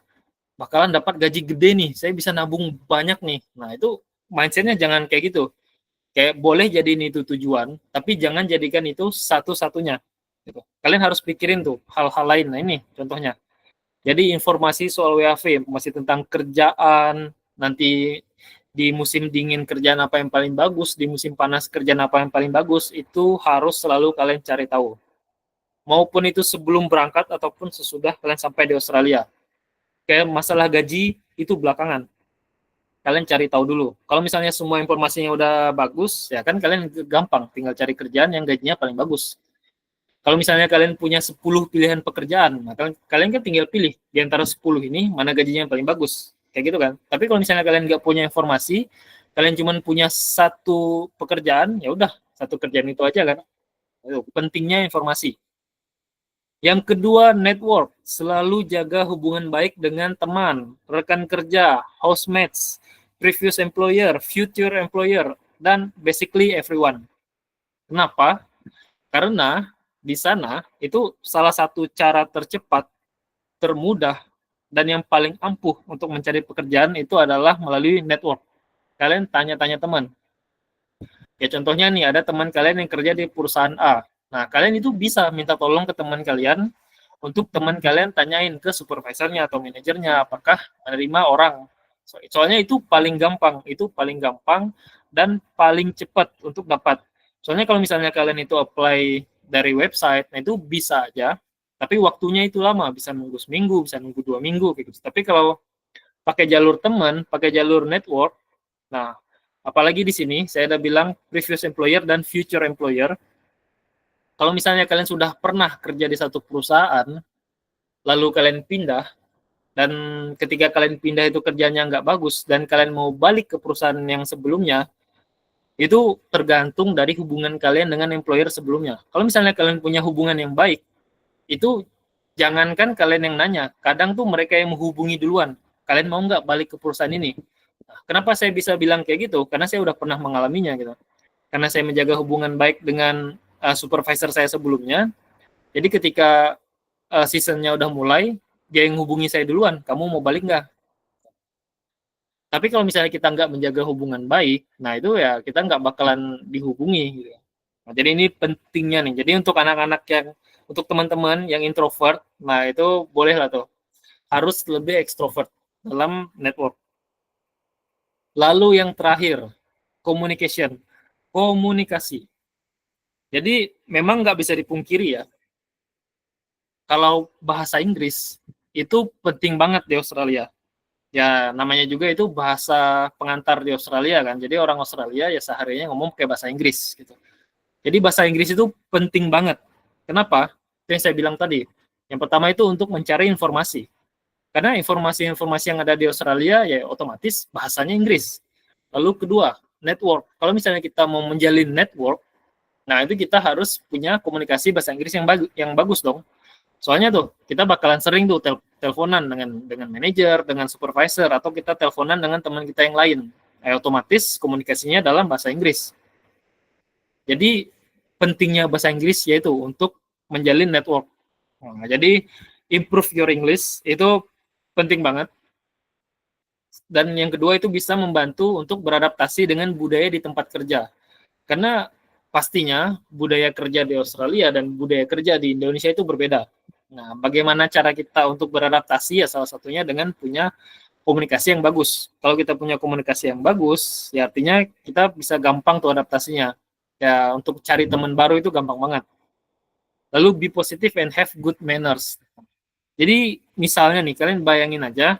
bakalan dapat gaji gede nih, saya bisa nabung banyak nih. Nah, itu mindsetnya jangan kayak gitu. Kayak boleh jadiin itu tujuan, tapi jangan jadikan itu satu-satunya. Gitu. Kalian harus pikirin tuh hal-hal lain. Nah ini contohnya. Jadi informasi soal WAV, masih tentang kerjaan, nanti di musim dingin kerjaan apa yang paling bagus, di musim panas kerjaan apa yang paling bagus, itu harus selalu kalian cari tahu. Maupun itu sebelum berangkat ataupun sesudah kalian sampai di Australia. Kayak masalah gaji itu belakangan. Kalian cari tahu dulu. Kalau misalnya semua informasinya udah bagus, ya kan kalian gampang tinggal cari kerjaan yang gajinya paling bagus. Kalau misalnya kalian punya 10 pilihan pekerjaan, maka kalian kan tinggal pilih di antara 10 ini mana gajinya yang paling bagus. Kayak gitu kan. Tapi kalau misalnya kalian nggak punya informasi, kalian cuma punya satu pekerjaan, ya udah satu kerjaan itu aja kan. Itu pentingnya informasi. Yang kedua, network. Selalu jaga hubungan baik dengan teman, rekan kerja, housemates, previous employer, future employer, dan basically everyone. Kenapa? Karena di sana itu salah satu cara tercepat, termudah, dan yang paling ampuh untuk mencari pekerjaan itu adalah melalui network. Kalian tanya-tanya teman. Ya contohnya nih, ada teman kalian yang kerja di perusahaan A. Nah, kalian itu bisa minta tolong ke teman kalian untuk teman kalian tanyain ke supervisornya atau manajernya apakah menerima orang. Soalnya itu paling gampang dan paling cepat untuk dapat. Soalnya kalau misalnya kalian itu apply dari website, nah itu bisa aja, tapi waktunya itu lama, bisa nunggu seminggu, bisa nunggu 2 minggu gitu. Tapi kalau pakai jalur teman, pakai jalur network, nah apalagi di sini saya udah bilang previous employer dan future employer. Kalau misalnya kalian sudah pernah kerja di satu perusahaan, lalu kalian pindah, dan ketika kalian pindah itu kerjanya nggak bagus, dan kalian mau balik ke perusahaan yang sebelumnya, itu tergantung dari hubungan kalian dengan employer sebelumnya. Kalau misalnya kalian punya hubungan yang baik, itu jangankan kalian yang nanya, kadang tuh mereka yang menghubungi duluan. Kalian mau nggak balik ke perusahaan ini? Kenapa saya bisa bilang kayak gitu? Karena saya udah pernah mengalaminya gitu. Karena saya menjaga hubungan baik dengan supervisor saya sebelumnya. Jadi ketika seasonnya udah mulai, dia yang hubungi saya duluan, kamu mau balik nggak? Tapi kalau misalnya kita nggak menjaga hubungan baik, nah itu ya kita nggak bakalan dihubungi. Gitu. Nah, jadi ini pentingnya nih. Jadi untuk anak-anak untuk teman-teman yang introvert, nah itu boleh lah tuh. Harus lebih ekstrovert dalam network. Lalu yang terakhir, communication, komunikasi. Jadi memang nggak bisa dipungkiri ya, kalau bahasa Inggris itu penting banget di Australia. Ya namanya juga itu bahasa pengantar di Australia kan. Jadi orang Australia ya seharinya ngomong pakai bahasa Inggris gitu. Jadi bahasa Inggris itu penting banget. Kenapa? Yang saya bilang tadi. Yang pertama itu untuk mencari informasi. Karena informasi-informasi yang ada di Australia ya otomatis bahasanya Inggris. Lalu kedua, network. Kalau misalnya kita mau menjalin network, nah itu kita harus punya komunikasi bahasa Inggris yang bagus dong. Soalnya tuh kita bakalan sering tuh teleponan dengan manajer, dengan supervisor, atau kita teleponan dengan teman kita yang lain. Otomatis komunikasinya dalam bahasa Inggris. Jadi pentingnya bahasa Inggris yaitu untuk menjalin network. Nah, jadi improve your English itu penting banget. Dan yang kedua itu bisa membantu untuk beradaptasi dengan budaya di tempat kerja. Karena pastinya budaya kerja di Australia dan budaya kerja di Indonesia itu berbeda. Nah, bagaimana cara kita untuk beradaptasi ya salah satunya dengan punya komunikasi yang bagus. Kalau kita punya komunikasi yang bagus, ya artinya kita bisa gampang tuh adaptasinya. Ya, untuk cari teman baru itu gampang banget. Lalu be positive and have good manners. Jadi misalnya nih, kalian bayangin aja,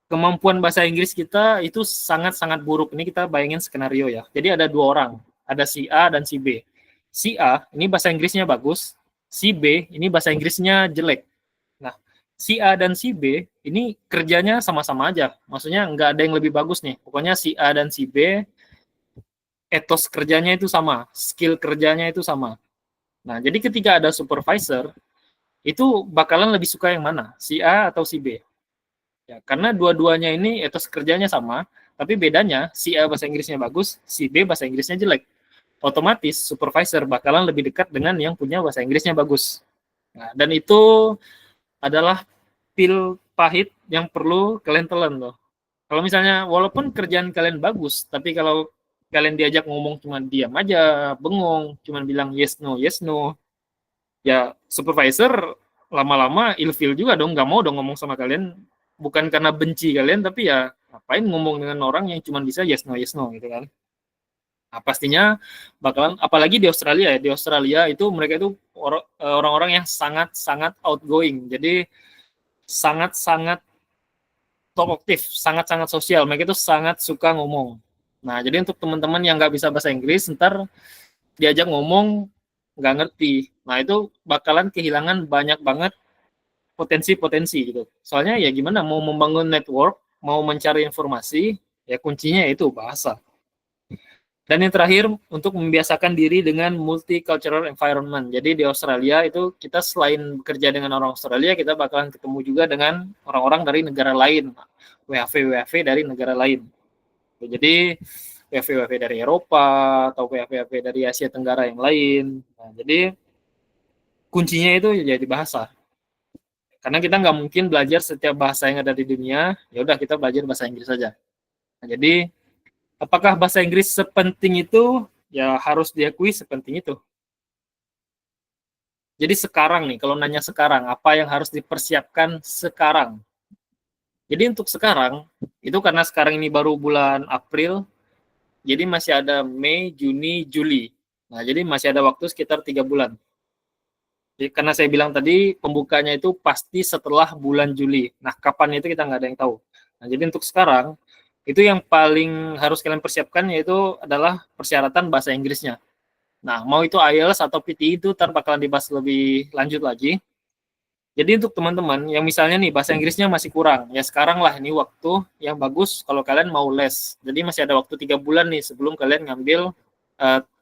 kemampuan bahasa Inggris kita itu sangat-sangat buruk. Ini kita bayangin skenario ya. Jadi ada dua orang, ada si A dan si B. Si A ini bahasa Inggrisnya bagus, si B ini bahasa Inggrisnya jelek. Nah, si A dan si B ini kerjanya sama-sama aja. Maksudnya nggak ada yang lebih bagus nih. Pokoknya si A dan si B etos kerjanya itu sama, skill kerjanya itu sama. Nah, jadi ketika ada supervisor, itu bakalan lebih suka yang mana? Si A atau si B? Ya, karena dua-duanya ini etos kerjanya sama, tapi bedanya si A bahasa Inggrisnya bagus, si B bahasa Inggrisnya jelek. Otomatis supervisor bakalan lebih dekat dengan yang punya bahasa Inggrisnya bagus. Nah, dan itu adalah pil pahit yang perlu kalian telan loh. Kalau misalnya walaupun kerjaan kalian bagus, tapi kalau kalian diajak ngomong cuma diam aja, bengong, cuma bilang yes no, ya supervisor lama-lama ilfil juga dong, nggak mau dong ngomong sama kalian, bukan karena benci kalian, tapi ya ngapain ngomong dengan orang yang cuma bisa yes no gitu kan. Nah, pastinya bakalan, apalagi di Australia ya, di Australia itu mereka itu orang-orang yang sangat-sangat outgoing, jadi sangat-sangat talkative, sangat-sangat sosial, mereka itu sangat suka ngomong. Nah, jadi untuk teman-teman yang nggak bisa bahasa Inggris, ntar diajak ngomong nggak ngerti. Nah, itu bakalan kehilangan banyak banget potensi-potensi gitu. Soalnya ya gimana, mau membangun network, mau mencari informasi, ya kuncinya itu bahasa. Dan yang terakhir, untuk membiasakan diri dengan multicultural environment. Jadi di Australia itu kita selain bekerja dengan orang Australia, kita bakalan ketemu juga dengan orang-orang dari negara lain, WHV dari negara lain. Jadi WHV dari Eropa atau WHV dari Asia Tenggara yang lain. Nah, jadi kuncinya itu jadi bahasa. Karena kita nggak mungkin belajar setiap bahasa yang ada di dunia, ya udah kita belajar bahasa Inggris saja. Nah, jadi apakah bahasa Inggris sepenting itu? Ya harus diakui sepenting itu. Jadi sekarang nih, kalau nanya sekarang, apa yang harus dipersiapkan sekarang? Jadi untuk sekarang, itu karena sekarang ini baru bulan April, jadi masih ada Mei, Juni, Juli. Nah, jadi masih ada waktu sekitar 3 bulan. Jadi, karena saya bilang tadi, pembukanya itu pasti setelah bulan Juli. Nah, kapan itu kita nggak ada yang tahu. Nah, jadi untuk sekarang, itu yang paling harus kalian persiapkan yaitu adalah persyaratan bahasa Inggrisnya. Nah, mau itu IELTS atau PTE itu ntar bakalan dibahas lebih lanjut lagi. Jadi untuk teman-teman yang misalnya nih bahasa Inggrisnya masih kurang, ya sekarang lah ini waktu yang bagus kalau kalian mau les. Jadi masih ada waktu 3 bulan nih sebelum kalian ngambil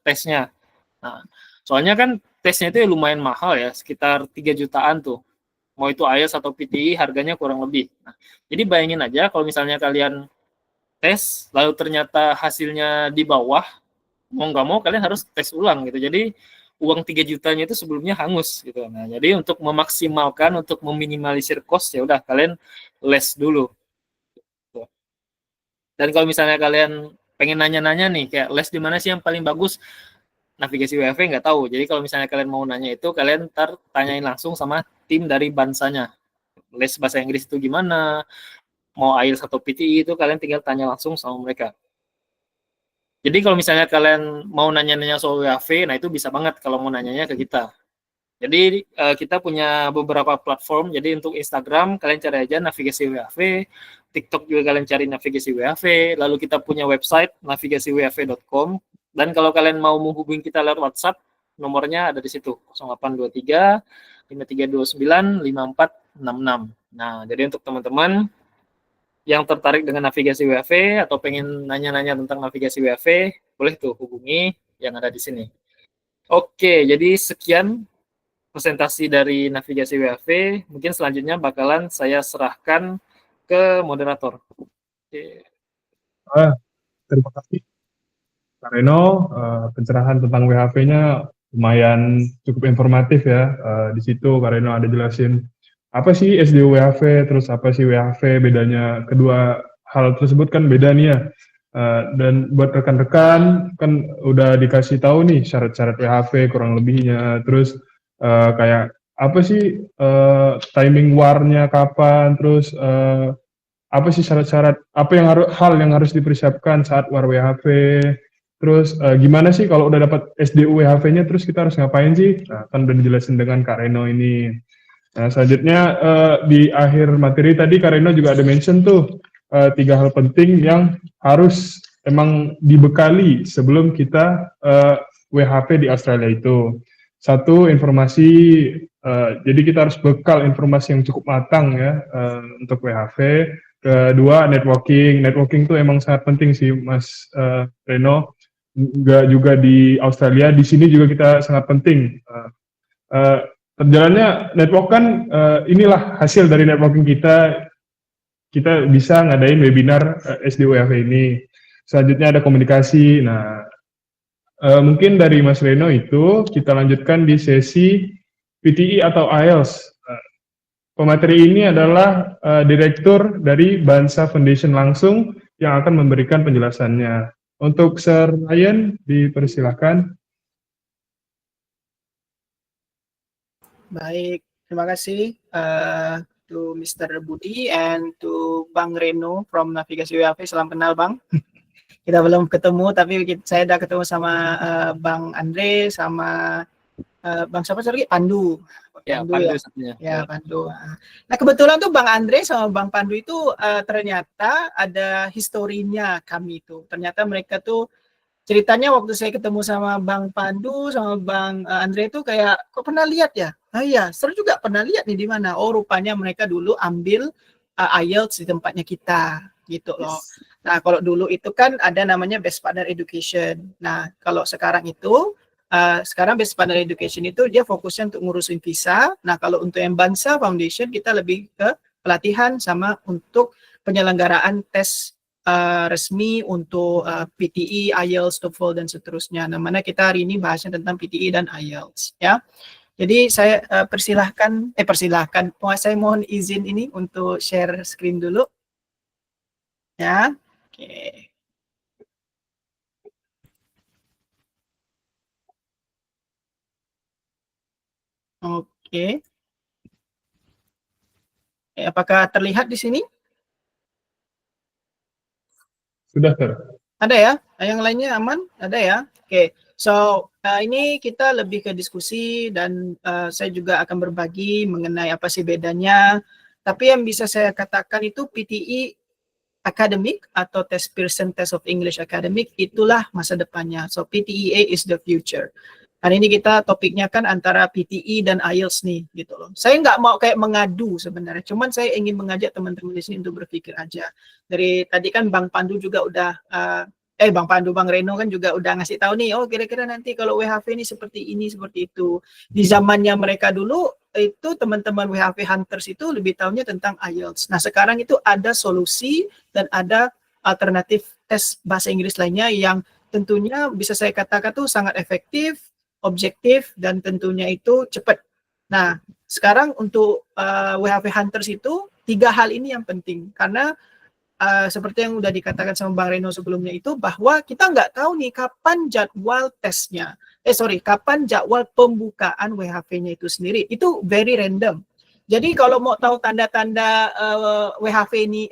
tesnya. Nah, soalnya kan tesnya itu lumayan mahal ya, sekitar 3 jutaan tuh. Mau itu IELTS atau PTE harganya kurang lebih. Nah, jadi bayangin aja kalau misalnya kalian tes, lalu ternyata hasilnya di bawah, mau nggak mau kalian harus tes ulang gitu. Jadi uang 3 jutanya itu sebelumnya hangus gitu. Nah, jadi untuk memaksimalkan, untuk meminimalisir cost ya udah kalian les dulu. Dan kalau misalnya kalian pengen nanya-nanya nih, kayak les di mana sih yang paling bagus? Navigasi WFV nggak tahu. Jadi kalau misalnya kalian mau nanya itu, kalian ntar tanyain langsung sama tim dari Bansanya. Les bahasa Inggris itu gimana? Mau IELTS atau PTE itu kalian tinggal tanya langsung sama mereka. Jadi kalau misalnya kalian mau nanya-nanya soal WFV, nah itu bisa banget kalau mau nanyanya ke kita. Jadi kita punya beberapa platform. Jadi untuk Instagram kalian cari aja navigasi WHV, TikTok juga kalian cari navigasi WHV. Lalu kita punya website navigasiwhv.com. Dan kalau kalian mau menghubungi kita lewat WhatsApp, nomornya ada di situ 0823 5329 5466. Nah, jadi untuk teman-teman yang tertarik dengan navigasi WHV atau pengen nanya-nanya tentang navigasi WHV, boleh tuh hubungi yang ada di sini. Oke, jadi sekian presentasi dari navigasi WHV. Mungkin selanjutnya bakalan saya serahkan ke moderator. Oke. Terima kasih Kak Reno, pencerahan tentang WHV-nya lumayan cukup informatif ya. Di situ Kak Reno ada jelasin apa sih SDO WHV, terus apa sih WHV, bedanya kedua hal tersebut kan beda nih ya. Dan buat rekan-rekan kan udah dikasih tahu nih syarat-syarat WHV kurang lebihnya, terus kayak apa sih timing war-nya kapan, terus apa sih syarat-syarat, apa yang hal yang harus dipersiapkan saat war WHV, terus gimana sih kalau udah dapat SDU WHV-nya, terus kita harus ngapain sih? Nah, kan udah dijelasin dengan Kak Reno ini. Nah, selanjutnya di akhir materi tadi Kak Reno juga ada mention tuh 3 hal penting yang harus emang dibekali sebelum kita WHV di Australia itu. Satu, informasi, jadi kita harus bekal informasi yang cukup matang ya untuk WHV. Kedua, networking. Networking itu emang sangat penting sih, Mas Reno. Nggak juga di Australia, di sini juga kita sangat penting. Terjalannya network kan inilah hasil dari networking kita. Kita bisa ngadain webinar SDWHV ini. Selanjutnya ada komunikasi. Nah, mungkin dari Mas Reno itu kita lanjutkan di sesi PTE atau IELTS. Pemateri ini adalah direktur dari Bansa Foundation langsung yang akan memberikan penjelasannya. Untuk Sir Ryan, dipersilahkan. Baik, terima kasih to Mr. Budi and to Bang Reno from Navigasi WHV. Salam kenal Bang. Kita belum ketemu, tapi saya udah ketemu sama Bang Andre, sama Bang siapa lagi? Pandu. Ya, Pandu Pandu ya. satunya. Ya, Pandu. Nah, kebetulan tuh Bang Andre sama Bang Pandu itu ternyata ada historinya kami itu. Ternyata mereka tuh ceritanya waktu saya ketemu sama Bang Pandu sama Bang Andre itu kayak kok pernah lihat ya? Ah iya, seru juga pernah lihat nih di mana. Oh, rupanya mereka dulu ambil IELTS di tempatnya kita gitu loh. Yes. Nah, kalau dulu itu kan ada namanya Best Partner Education. Nah, kalau sekarang itu sekarang Best Partner Education itu dia fokusnya untuk ngurusin visa. Nah, kalau untuk yang Bansa Foundation kita lebih ke pelatihan sama untuk penyelenggaraan tes resmi untuk PTE, IELTS, TOEFL dan seterusnya. Nah, mana kita hari ini bahasnya tentang PTE dan IELTS ya. Jadi saya persilahkan, saya mohon izin ini untuk share screen dulu ya. Oke. Oke. Apakah terlihat di sini? Sudah, Sir. Ada ya? Yang lainnya aman? Ada ya? Oke. So, ini kita lebih ke diskusi dan saya juga akan berbagi mengenai apa sih bedanya. Tapi yang bisa saya katakan itu PTE Academic atau Test Pearson Test of English Academic itulah masa depannya. So, PTEA is the future. Hari ini kita topiknya kan antara PTE dan IELTS nih gitu loh. Saya nggak mau kayak mengadu sebenarnya, cuman saya ingin mengajak teman-teman di sini untuk berpikir aja. Dari tadi kan Bang Pandu juga udah Bang Pandu, Bang Reno kan juga udah ngasih tahu nih, oh kira-kira nanti kalau WHV ini, seperti itu. Di zamannya mereka dulu itu teman-teman WHV Hunters itu lebih tahunya tentang IELTS. Nah, sekarang itu ada solusi dan ada alternatif tes bahasa Inggris lainnya yang tentunya bisa saya katakan tuh sangat efektif, objektif, dan tentunya itu cepat. Nah, sekarang untuk WHV Hunters itu 3 hal ini yang penting. Karena seperti yang udah dikatakan sama Bang Reno sebelumnya itu, bahwa kita nggak tahu nih kapan jadwal tesnya. Kapan jadwal pembukaan WHV-nya itu sendiri. Itu very random. Jadi kalau mau tahu tanda-tanda WHV ini,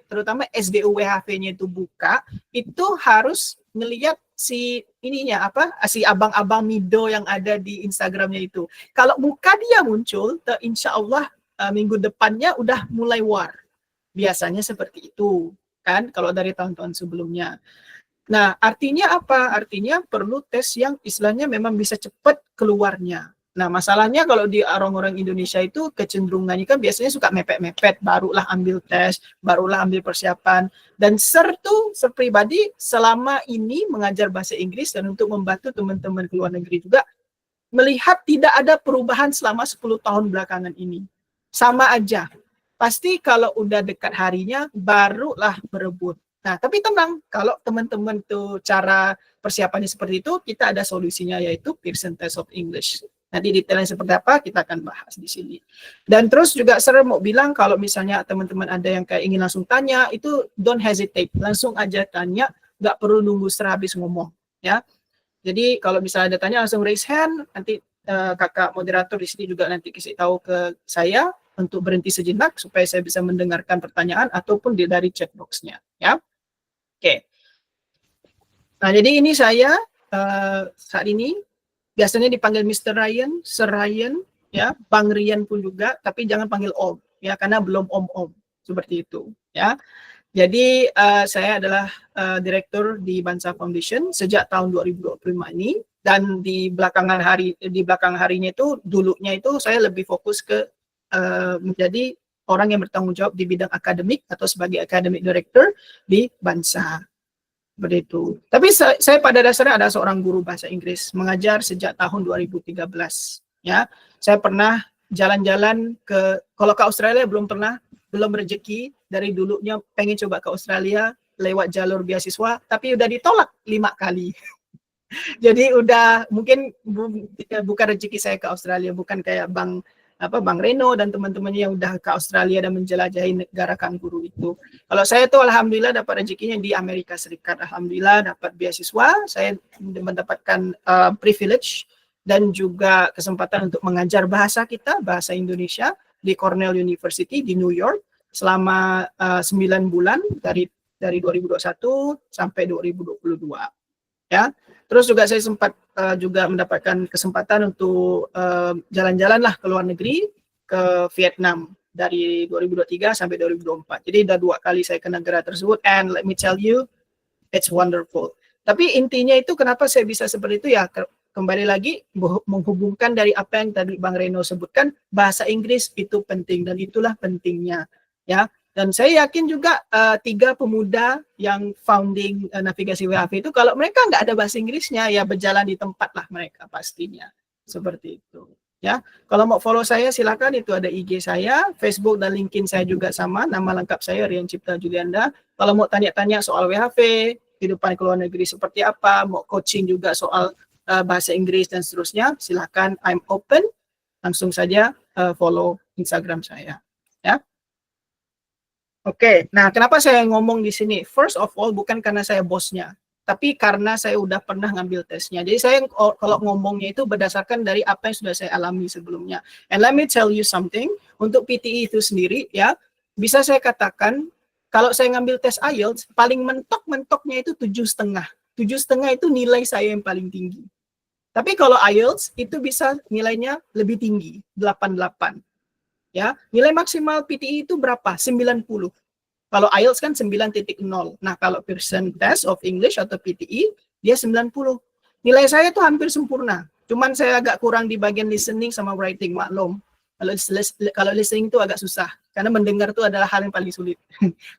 terutama SDU WHV-nya itu buka, itu harus ngelihat si ininya apa, si abang-abang Mido yang ada di Instagramnya itu. Kalau muka dia muncul, insya Allah minggu depannya udah mulai war. Biasanya seperti itu kan kalau dari tahun-tahun sebelumnya. Nah, artinya apa? Artinya perlu tes yang istilahnya memang bisa cepat keluarnya. Nah, masalahnya kalau di orang-orang Indonesia itu kecenderungannya kan biasanya suka mepet-mepet, barulah ambil tes, barulah ambil persiapan. Dan ser pribadi selama ini mengajar bahasa Inggris dan untuk membantu teman-teman ke luar negeri juga, melihat tidak ada perubahan selama 10 tahun belakangan ini. Sama aja. Pasti kalau udah dekat harinya, barulah berebut. Nah, tapi tenang, kalau teman-teman tuh cara persiapannya seperti itu, kita ada solusinya yaitu Pearson Test of English. Nanti detailnya seperti apa, kita akan bahas di sini. Dan terus juga saya mau bilang kalau misalnya teman-teman ada yang kayak ingin langsung tanya, itu don't hesitate, langsung aja tanya, nggak perlu nunggu setelah habis ngomong. Ya. Jadi kalau misalnya ada tanya, langsung raise hand, nanti kakak moderator di sini juga nanti kasih tahu ke saya untuk berhenti sejenak supaya saya bisa mendengarkan pertanyaan ataupun dari chat box-nya. Ya. Oke. Nah, jadi ini saya saat ini biasanya dipanggil Mr. Ryan, Sir Ryan, ya, Bang Rian pun juga, tapi jangan panggil Om, ya, karena belum Om-Om, seperti itu, ya. Jadi saya adalah direktur di Bansa Foundation sejak tahun 2025 ini, dan di belakang harinya itu, dulunya itu saya lebih fokus ke menjadi orang yang bertanggung jawab di bidang akademik atau sebagai academic director di Bansa. Seperti itu. Tapi saya pada dasarnya ada seorang guru bahasa Inggris, mengajar sejak tahun 2013. Ya, saya pernah jalan-jalan kalau ke Australia belum rezeki, dari dulunya pengen coba ke Australia lewat jalur beasiswa, tapi udah ditolak 5 kali. Jadi udah mungkin bukan rezeki saya ke Australia, bukan kayak Bang Reno dan teman-temannya yang udah ke Australia dan menjelajahi negara kanguru itu. Kalau saya tuh alhamdulillah dapat rezekinya di Amerika Serikat. Alhamdulillah dapat beasiswa, saya mendapatkan privilege dan juga kesempatan untuk mengajar bahasa Indonesia di Cornell University di New York selama 9 bulan dari 2021 sampai 2022. Ya. Terus juga saya sempat juga mendapatkan kesempatan untuk jalan-jalan lah ke luar negeri, ke Vietnam dari 2023 sampai 2024. Jadi udah 2 kali saya ke negara tersebut, and let me tell you, it's wonderful. Tapi intinya itu kenapa saya bisa seperti itu ya, kembali lagi menghubungkan dari apa yang tadi Bang Reno sebutkan, bahasa Inggris itu penting dan itulah pentingnya, ya. Dan saya yakin juga 3 pemuda yang founding navigasi WHV itu kalau mereka nggak ada bahasa Inggrisnya ya berjalan di tempat lah mereka pastinya. Seperti itu. Ya, kalau mau follow saya silakan, itu ada IG saya, Facebook dan LinkedIn saya juga sama, nama lengkap saya Rian Cipta Julianda. Kalau mau tanya-tanya soal WHV, kehidupan ke luar negeri seperti apa, mau coaching juga soal bahasa Inggris dan seterusnya, silakan, I'm open. Langsung saja follow Instagram saya. Ya. Oke, nah kenapa saya ngomong di sini? First of all, bukan karena saya bosnya, tapi karena saya udah pernah ngambil tesnya. Jadi saya kalau ngomongnya itu berdasarkan dari apa yang sudah saya alami sebelumnya. And let me tell you something, untuk PTE itu sendiri ya, bisa saya katakan kalau saya ngambil tes IELTS, paling mentok-mentoknya itu 7,5. 7,5 itu nilai saya yang paling tinggi. Tapi kalau IELTS itu bisa nilainya lebih tinggi, 88. Ya, nilai maksimal PTE itu berapa? 90. Kalau IELTS kan 9.0. Nah, kalau Pearson Test of English atau PTE, dia 90. Nilai saya tuh hampir sempurna. Cuman saya agak kurang di bagian listening sama writing, maklum. Kalau listening itu agak susah, karena mendengar itu adalah hal yang paling sulit.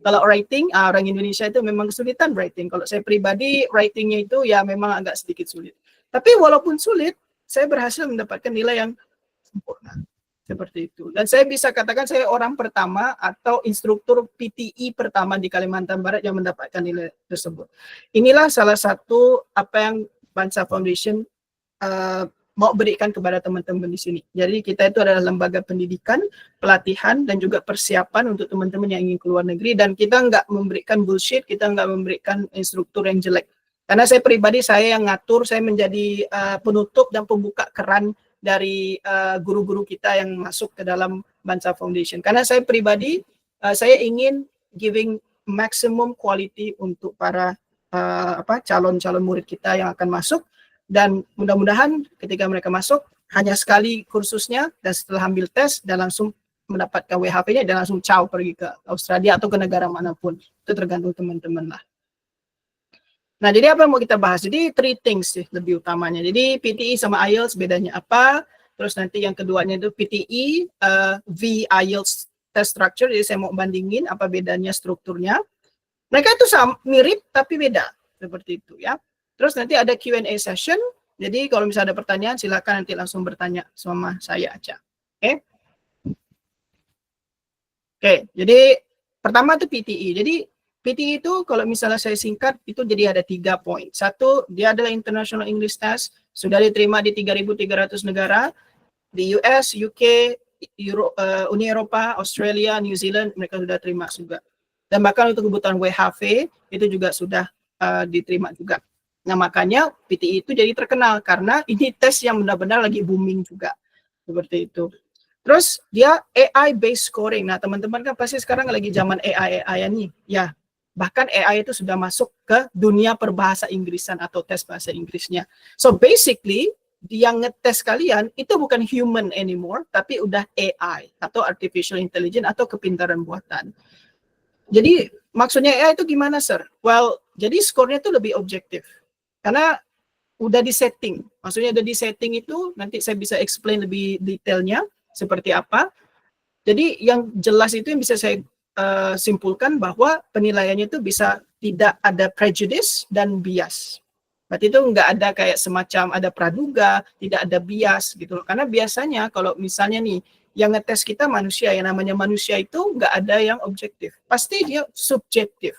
Kalau writing, orang Indonesia itu memang kesulitan writing. Kalau saya pribadi, writingnya itu ya memang agak sedikit sulit. Tapi walaupun sulit, saya berhasil mendapatkan nilai yang sempurna. Seperti itu. Dan saya bisa katakan saya orang pertama atau instruktur PTE pertama di Kalimantan Barat yang mendapatkan nilai tersebut. Inilah salah satu apa yang Bansa Foundation mau berikan kepada teman-teman di sini. Jadi kita itu adalah lembaga pendidikan, pelatihan, dan juga persiapan untuk teman-teman yang ingin keluar negeri. Dan kita nggak memberikan bullshit, kita nggak memberikan instruktur yang jelek. Karena saya pribadi, saya yang ngatur, saya menjadi penutup dan pembuka keran dari guru-guru kita yang masuk ke dalam Bansa Foundation. Karena saya pribadi, saya ingin giving maximum quality untuk para calon-calon murid kita yang akan masuk, dan mudah-mudahan ketika mereka masuk hanya sekali kursusnya dan setelah ambil tes dan langsung mendapatkan WHP-nya dan langsung pergi ke Australia atau ke negara manapun. Itu tergantung teman-teman lah. Nah, jadi apa yang mau kita bahas? Jadi 3 things sih lebih utamanya. Jadi PTE sama IELTS bedanya apa? Terus nanti yang keduanya itu PTE V IELTS test structure. Jadi saya mau bandingin apa bedanya strukturnya. Mereka itu mirip tapi beda, seperti itu ya. Terus nanti ada Q&A session. Jadi kalau misalnya ada pertanyaan silakan nanti langsung bertanya sama saya aja. Oke. Oke, jadi pertama itu PTE. Jadi PTE itu kalau misalnya saya singkat itu jadi ada 3 poin. Satu, dia adalah International English Test, sudah diterima di 3.300 negara, di US, UK, Uni Eropa, Australia, New Zealand, mereka sudah terima juga. Dan bahkan untuk kebutuhan WHV itu juga sudah diterima juga. Nah, makanya PTE itu jadi terkenal karena ini tes yang benar-benar lagi booming juga. Seperti itu. Terus dia AI based scoring. Nah, teman-teman kan pasti sekarang lagi zaman AI nih. Ya, bahkan AI itu sudah masuk ke dunia perbahasa Inggrisan atau tes bahasa Inggrisnya. So basically, yang ngetes kalian itu bukan human anymore, tapi udah AI atau artificial intelligence atau kepintaran buatan. Jadi maksudnya AI itu gimana, Sir? Well, jadi skornya itu lebih objektif. Karena udah disetting. Maksudnya udah disetting itu nanti saya bisa explain lebih detailnya seperti apa. Jadi yang jelas itu yang bisa saya simpulkan bahwa penilaiannya itu bisa tidak ada prejudice dan bias. Berarti itu nggak ada kayak semacam ada praduga, tidak ada bias gitu loh. Karena biasanya kalau misalnya nih yang ngetes kita manusia, yang namanya manusia itu nggak ada yang objektif. Pasti dia subjektif.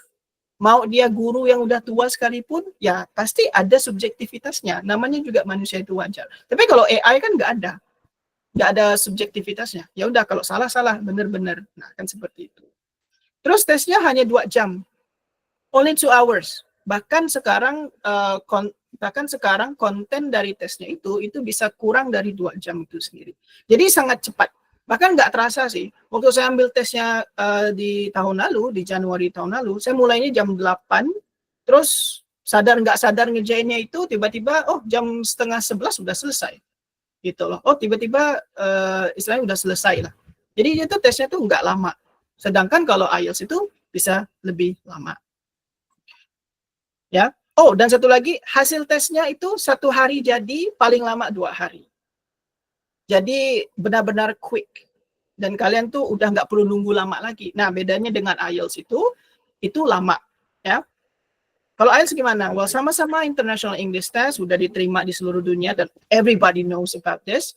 Mau dia guru yang udah tua sekalipun, ya pasti ada subjektivitasnya. Namanya juga manusia itu wajar. Tapi kalau AI kan nggak ada subjektivitasnya. Ya udah kalau salah benar-benar. Nah kan seperti itu. Terus tesnya hanya 2 jam, only 2 hours. Bahkan sekarang konten dari tesnya itu bisa kurang dari 2 jam itu sendiri. Jadi sangat cepat. Bahkan nggak terasa sih. Waktu saya ambil tesnya di tahun lalu, di Januari tahun lalu, saya mulainya jam 8, terus nggak sadar ngerjainnya itu tiba-tiba, jam 10:30 sudah selesai. Gitu loh. Tiba-tiba istilahnya udah selesai lah. Jadi itu tesnya tuh nggak lama. Sedangkan kalau IELTS itu bisa lebih lama. Ya. Dan satu lagi, hasil tesnya itu 1 hari jadi, paling lama 2 hari. Jadi benar-benar quick. Dan kalian tuh udah nggak perlu nunggu lama lagi. Nah, bedanya dengan IELTS itu lama. Ya. Kalau IELTS gimana? Well, sama-sama International English Test, sudah diterima di seluruh dunia dan everybody knows about this.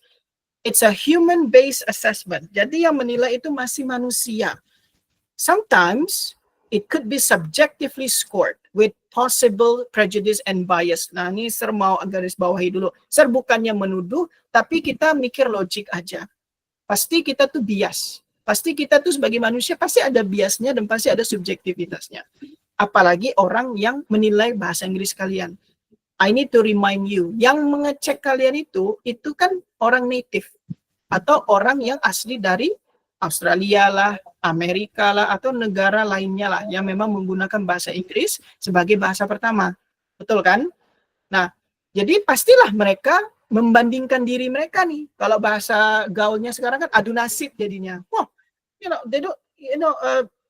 It's a human-based assessment. Jadi yang menilai itu masih manusia. Sometimes it could be subjectively scored with possible prejudice and bias. Nah, ini Sir mau garis bawahi dulu. Sir bukannya menuduh, tapi kita mikir logik aja. Pasti kita tuh bias. Pasti kita tuh sebagai manusia pasti ada biasnya dan pasti ada subjektivitasnya. Apalagi orang yang menilai bahasa Inggris kalian. I need to remind you, yang mengecek kalian itu kan orang native. Atau orang yang asli dari Australia lah, Amerika lah, atau negara lainnya lah yang memang menggunakan bahasa Inggris sebagai bahasa pertama. Betul kan? Nah, jadi pastilah mereka membandingkan diri mereka nih. Kalau bahasa gaulnya sekarang kan adu nasib jadinya. Wah,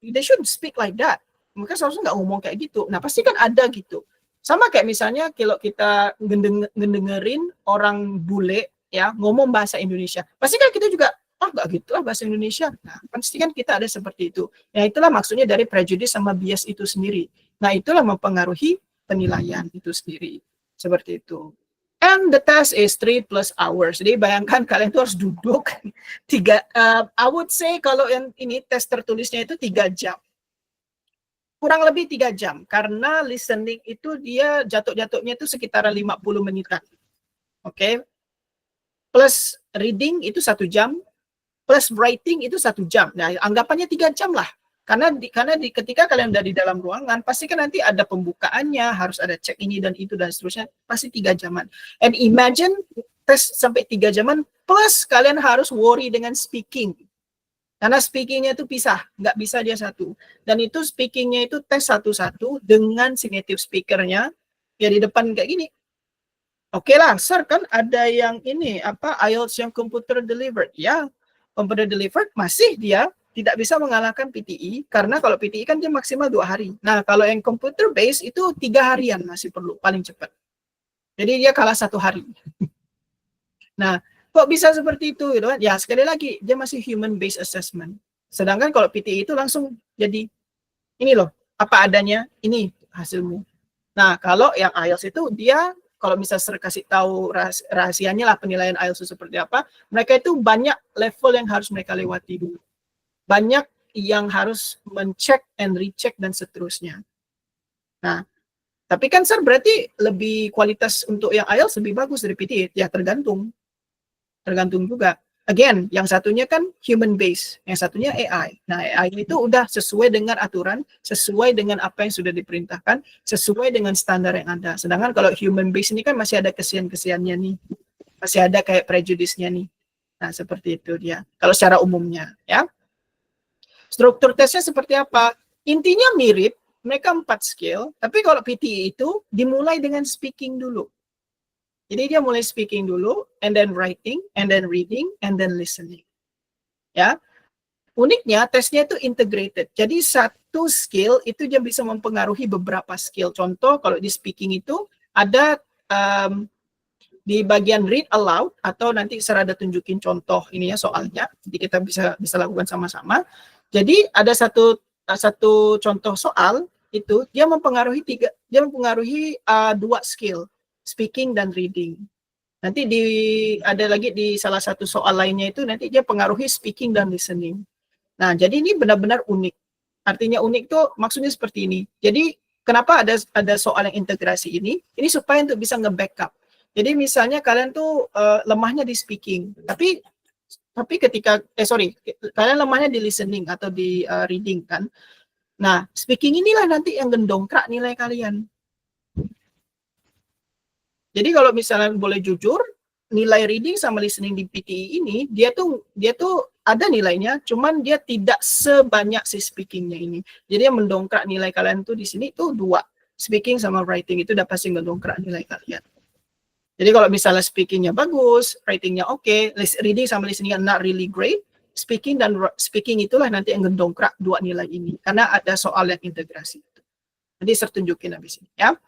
they should speak like that. Mereka seharusnya nggak ngomong kayak gitu. Nah, pasti kan ada gitu. Sama kayak misalnya kalau kita ngedengerin orang bule ya ngomong bahasa Indonesia. Pasti kan kita juga nggak gitu bahasa Indonesia. Nah, pasti kan kita ada seperti itu. Ya itulah maksudnya dari prejudice sama bias itu sendiri. Nah, itulah mempengaruhi penilaian itu sendiri. Seperti itu. And the test is 3+ hours. Jadi bayangkan kalian tuh harus duduk 3, I would say kalau yang ini tes tertulisnya itu 3 jam. Kurang lebih 3 jam. Karena listening itu dia jatuh-jatuhnya itu sekitaran 50 menitan. Oke. Plus reading itu 1 jam. Plus writing itu 1 jam. Nah, anggapannya 3 jam lah. Karena ketika kalian udah di dalam ruangan, pasti kan nanti ada pembukaannya, harus ada cek ini dan itu dan seterusnya, pasti 3 jaman. And imagine tes sampai 3 jaman, plus kalian harus worry dengan speaking. Karena speakingnya itu pisah, nggak bisa dia satu. Dan itu speakingnya itu tes satu-satu dengan si native speakernya, ya di depan kayak gini. Oke lah, sir, kan ada yang ini, IELTS yang computer delivered. Ya, computer delivered masih dia tidak bisa mengalahkan PTE, karena kalau PTE kan dia maksimal 2 hari. Nah, kalau yang computer based itu 3 harian masih perlu, paling cepat. Jadi dia kalah 1 hari. Nah, kok bisa seperti itu gitu kan? Ya sekali lagi dia masih human based assessment. Sedangkan kalau PTE itu langsung jadi ini loh, apa adanya, ini hasilmu. Nah, kalau yang IELTS itu dia kalau misalnya kasih tahu rahasianya lah penilaian IELTS itu seperti apa, mereka itu banyak level yang harus mereka lewati dulu. Banyak yang harus mencek and recheck dan seterusnya. Nah, tapi kan sir berarti lebih kualitas untuk yang IELTS lebih bagus dari PTE, ya tergantung juga. Again, yang satunya kan human base, yang satunya AI. Nah, AI itu udah sesuai dengan aturan, sesuai dengan apa yang sudah diperintahkan, sesuai dengan standar yang ada. Sedangkan kalau human base ini kan masih ada kesian-kesiannya nih. Masih ada kayak prejudice-nya nih. Nah, seperti itu dia. Kalau secara umumnya, ya. Struktur tesnya seperti apa? Intinya mirip, mereka 4 skill, tapi kalau PTE itu dimulai dengan speaking dulu. Jadi dia mulai speaking dulu, and then writing, and then reading, and then listening. Ya, uniknya tesnya itu integrated. Jadi satu skill itu dia bisa mempengaruhi beberapa skill. Contoh kalau di speaking itu ada di bagian read aloud, atau nanti Serada tunjukin contoh ini ya soalnya. Jadi kita bisa lakukan sama-sama. Jadi ada satu contoh soal itu dia mempengaruhi dua skill, speaking dan reading. Nanti ada lagi di salah satu soal lainnya itu nanti dia pengaruhi speaking dan listening. Nah, jadi ini benar-benar unik. Artinya unik tuh maksudnya seperti ini. Jadi kenapa ada soal yang integrasi ini? Ini supaya untuk bisa nge-backup. Jadi misalnya kalian tuh lemahnya di speaking, tapi ketika kalian lemahnya di listening atau di reading kan. Nah, speaking inilah nanti yang mendongkrak nilai kalian. Jadi kalau misalnya boleh jujur, nilai reading sama listening di PTE ini dia tuh ada nilainya, cuman dia tidak sebanyak si speakingnya ini. Jadi yang mendongkrak nilai kalian tuh di sini tuh 2, speaking sama writing itu udah pasti mendongkrak nilai kalian. Jadi kalau misalnya speakingnya bagus, writingnya oke, reading sama listeningnya not really great, speaking itulah nanti yang mendongkrak 2 nilai ini, karena ada soal yang integrasi. Nanti saya tunjukin habis ini ya.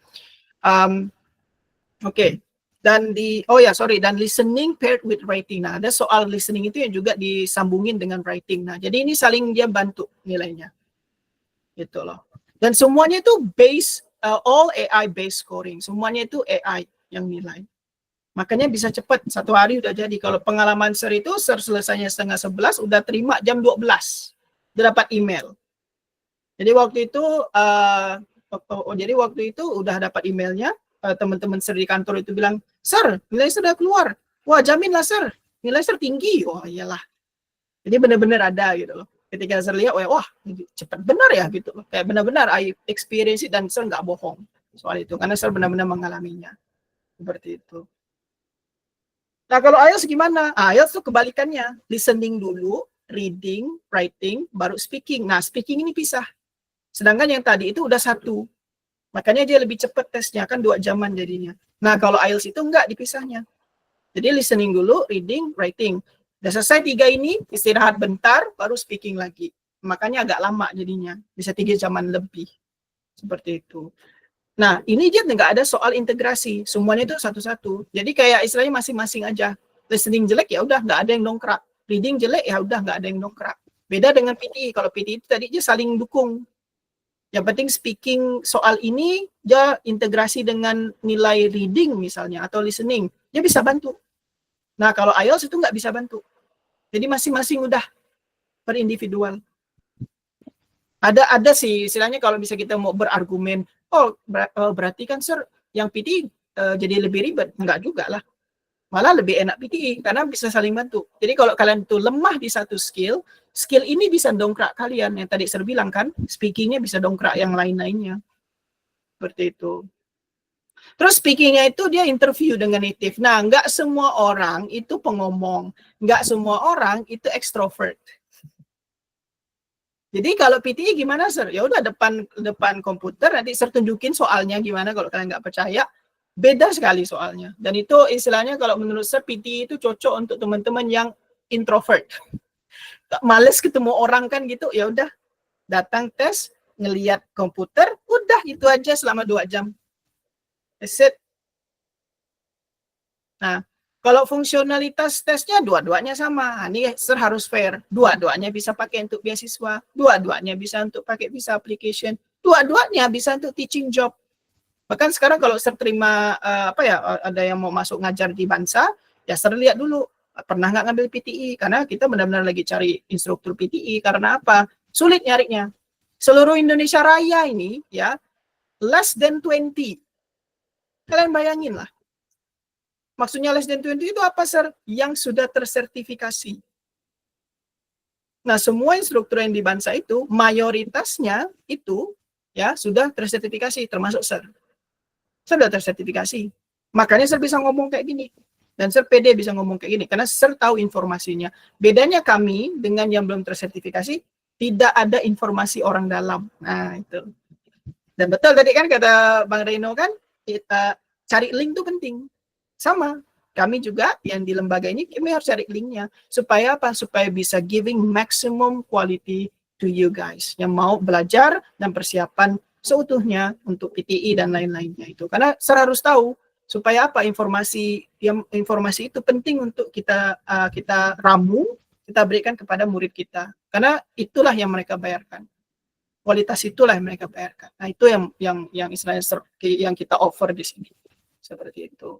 Oke. Dan dan listening paired with writing. Nah, ada soal listening itu yang juga disambungin dengan writing. Nah, jadi ini saling dia bantu nilainya. Gitu loh. Dan semuanya itu all AI based scoring. Semuanya itu AI yang nilai. Makanya bisa cepat, 1 hari udah jadi. Kalau pengalaman Sir itu, Sir selesainya 10:30, udah terima jam 12. Udah dapat email. Jadi waktu itu udah dapat emailnya. Teman-teman Sir di kantor itu bilang, Sir, nilai sudah keluar. Wah, jaminlah Sir, nilai Sir tinggi. Wah, iyalah. Jadi benar-benar ada gitu loh. Ketika Sir lihat, wah, cepat benar ya gitu loh. Kayak benar-benar I experience it dan Sir nggak bohong soal itu. Karena Sir benar-benar mengalaminya. Seperti itu. Nah, kalau IELTS gimana? IELTS tuh kebalikannya. Listening dulu, reading, writing, baru speaking. Nah, speaking ini pisah. Sedangkan yang tadi itu udah 1. Makanya dia lebih cepat tesnya, kan 2 jaman jadinya. Nah, kalau IELTS itu enggak dipisahnya. Jadi listening dulu, reading, writing. Udah selesai 3 ini, istirahat bentar, baru speaking lagi. Makanya agak lama jadinya. Bisa 3 jaman lebih. Seperti itu. Nah, ini dia nggak ada soal integrasi. Semuanya itu satu-satu. Jadi kayak istilahnya masing-masing aja. Listening jelek, ya udah nggak ada yang dongkrak. Reading jelek, ya udah nggak ada yang dongkrak. Beda dengan PTE. Kalau PTE itu tadi dia saling dukung. Yang penting speaking soal ini dia integrasi dengan nilai reading misalnya atau listening, dia bisa bantu. Nah, kalau IELTS itu nggak bisa bantu. Jadi masing-masing udah per individual. Ada sih istilahnya kalau bisa kita mau berargumen, berarti kan Sir yang PTE jadi lebih ribet. Enggak juga lah. Malah lebih enak PTE karena bisa saling bantu. Jadi kalau kalian tuh lemah di satu skill ini bisa dongkrak kalian. Yang tadi Sir bilang kan, speakingnya bisa dongkrak yang lain-lainnya. Seperti itu. Terus speakingnya itu dia interview dengan native. Nah, nggak semua orang itu pengomong. Nggak semua orang itu extrovert. Jadi kalau PTI gimana, Sir? Ya udah depan komputer, nanti Sir tunjukin soalnya gimana kalau kalian nggak percaya. Beda sekali soalnya. Dan itu istilahnya kalau menurut Sir, PTI itu cocok untuk teman-teman yang introvert. Males ketemu orang kan gitu, ya udah datang tes, ngelihat komputer, udah itu aja selama 2 jam. That's it. Nah, kalau fungsionalitas tesnya dua-duanya sama. Ini Sir harus fair. Dua-duanya bisa pakai untuk beasiswa, dua-duanya bisa untuk pakai visa application, dua-duanya bisa untuk teaching job. Bahkan sekarang kalau Sir terima ada yang mau masuk ngajar di Bansa, ya Sir lihat dulu pernah nggak ngambil PTI, karena kita benar-benar lagi cari instruktur PTI. Karena apa? Sulit nyarinya. Seluruh Indonesia Raya ini ya less than 20. Kalian bayangin lah. Maksudnya less than 20 itu apa, Sir? Yang sudah tersertifikasi. Nah, semua instruktur yang di Bansa itu, mayoritasnya itu ya sudah tersertifikasi, termasuk Sir. Sudah tersertifikasi. Makanya Sir bisa ngomong kayak gini. Dan Sir pede bisa ngomong kayak gini, karena Sir tahu informasinya. Bedanya kami dengan yang belum tersertifikasi, tidak ada informasi orang dalam. Nah, itu. Dan betul tadi kan kata Bang Reno kan, kita cari link itu penting. Sama, kami juga yang di lembaga ini, kami harus cari linknya. Supaya apa? Supaya bisa giving maximum quality to you guys. Yang mau belajar dan persiapan seutuhnya untuk PTI dan lain-lainnya itu. Karena Sir harus tahu, supaya apa? Informasi itu penting untuk kita ramu, kita berikan kepada murid kita. Karena itulah yang mereka bayarkan. Kualitas itulah yang mereka bayarkan. Nah, itu yang istilahnya yang kita offer di sini. Seperti itu.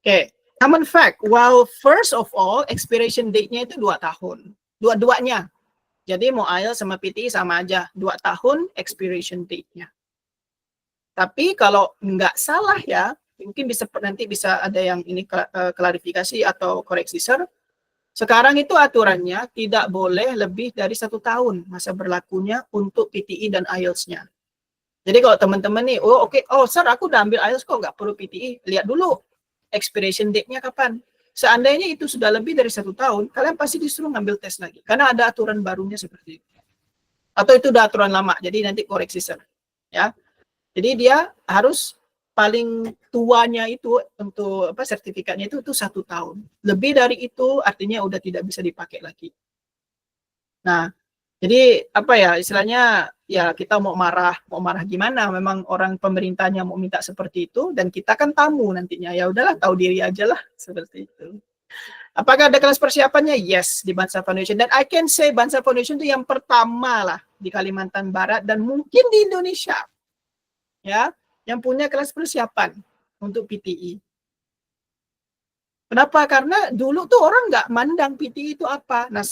Oke, common fact. Well, first of all, expiration date-nya itu 2 tahun. Dua-duanya. Jadi mau IELTS sama PTI sama aja. 2 tahun expiration date-nya. Tapi kalau nggak salah ya, mungkin nanti bisa ada yang ini klarifikasi atau koreksi, Sir. Sekarang itu aturannya tidak boleh lebih dari 1 tahun masa berlakunya untuk PTI dan IELTS-nya. Jadi kalau teman-teman nih, Sir aku udah ambil IELTS kok, nggak perlu PTI. Lihat dulu expiration date-nya kapan. Seandainya itu sudah lebih dari 1 tahun, kalian pasti disuruh ngambil tes lagi. Karena ada aturan barunya seperti itu. Atau itu udah aturan lama, jadi nanti koreksi, Sir. Ya. Jadi dia harus paling tuanya itu untuk sertifikatnya itu 1 tahun. Lebih dari itu artinya udah tidak bisa dipakai lagi. Nah, jadi istilahnya ya kita mau marah gimana? Memang orang pemerintahnya mau minta seperti itu dan kita kan tamu nantinya. Ya udahlah, tahu diri aja lah seperti itu. Apakah ada kelas persiapannya? Yes, di Bansa Foundation. Dan I can say Bansa Foundation itu yang pertama lah di Kalimantan Barat dan mungkin di Indonesia. Ya, yang punya kelas persiapan untuk PTI. Kenapa? Karena dulu tuh orang nggak mandang PTI itu apa. Nah,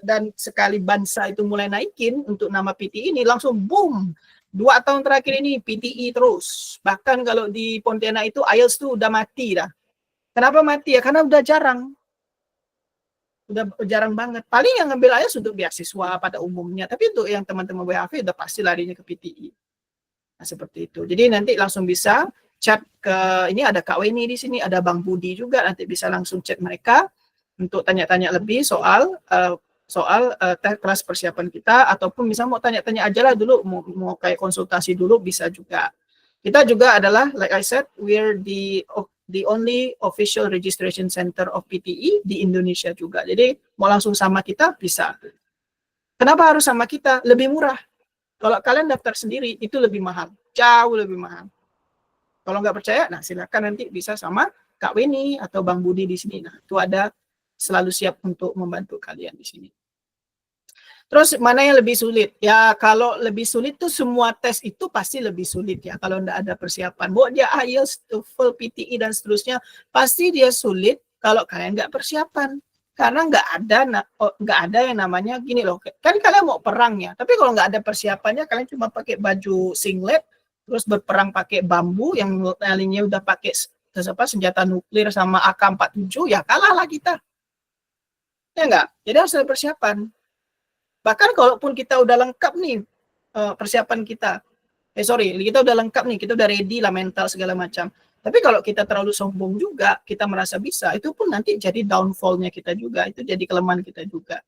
dan sekali Bansa itu mulai naikin untuk nama PTI ini, langsung boom. 2 tahun terakhir ini PTI terus. Bahkan kalau di Pontianak itu IELTS tuh udah mati dah. Kenapa mati ya? Karena udah jarang. Udah jarang banget. Paling yang ngambil IELTS untuk beasiswa pada umumnya. Tapi untuk yang teman-teman WHV udah pasti larinya ke PTI. Nah, seperti itu. Jadi nanti langsung bisa chat ke, ini ada Kak Weni di sini, ada Bang Budi juga, nanti bisa langsung chat mereka untuk tanya-tanya lebih soal kelas persiapan kita, ataupun bisa mau tanya-tanya aja lah dulu, mau kayak konsultasi dulu bisa juga. Kita juga adalah, like I said, we're the only official registration center of PTI di Indonesia juga. Jadi mau langsung sama kita bisa. Kenapa harus sama kita? Lebih murah. Kalau kalian daftar sendiri itu lebih mahal, jauh lebih mahal. Kalau nggak percaya, nah silakan nanti bisa sama Kak Weni atau Bang Budi di sini. Nah, itu ada selalu siap untuk membantu kalian di sini. Terus mana yang lebih sulit? Ya kalau lebih sulit tuh semua tes itu pasti lebih sulit ya kalau nggak ada persiapan. Mau dia IELTS, TOEFL, PTI dan seterusnya, pasti dia sulit kalau kalian nggak persiapan. Karena nggak ada yang namanya gini loh. Kan kalian mau perang ya, tapi kalau nggak ada persiapannya, kalian cuma pakai baju singlet, terus berperang pakai bambu yang lainnya udah pakai senjata nuklir sama AK-47, ya kalah lah kita. Ya enggak? Jadi harus ada persiapan. Bahkan kalaupun kita udah lengkap nih persiapan kita, kita udah lengkap nih, kita udah ready lah mental segala macam. Tapi kalau kita terlalu sombong juga, kita merasa bisa, itu pun nanti jadi downfall-nya kita juga, itu jadi kelemahan kita juga.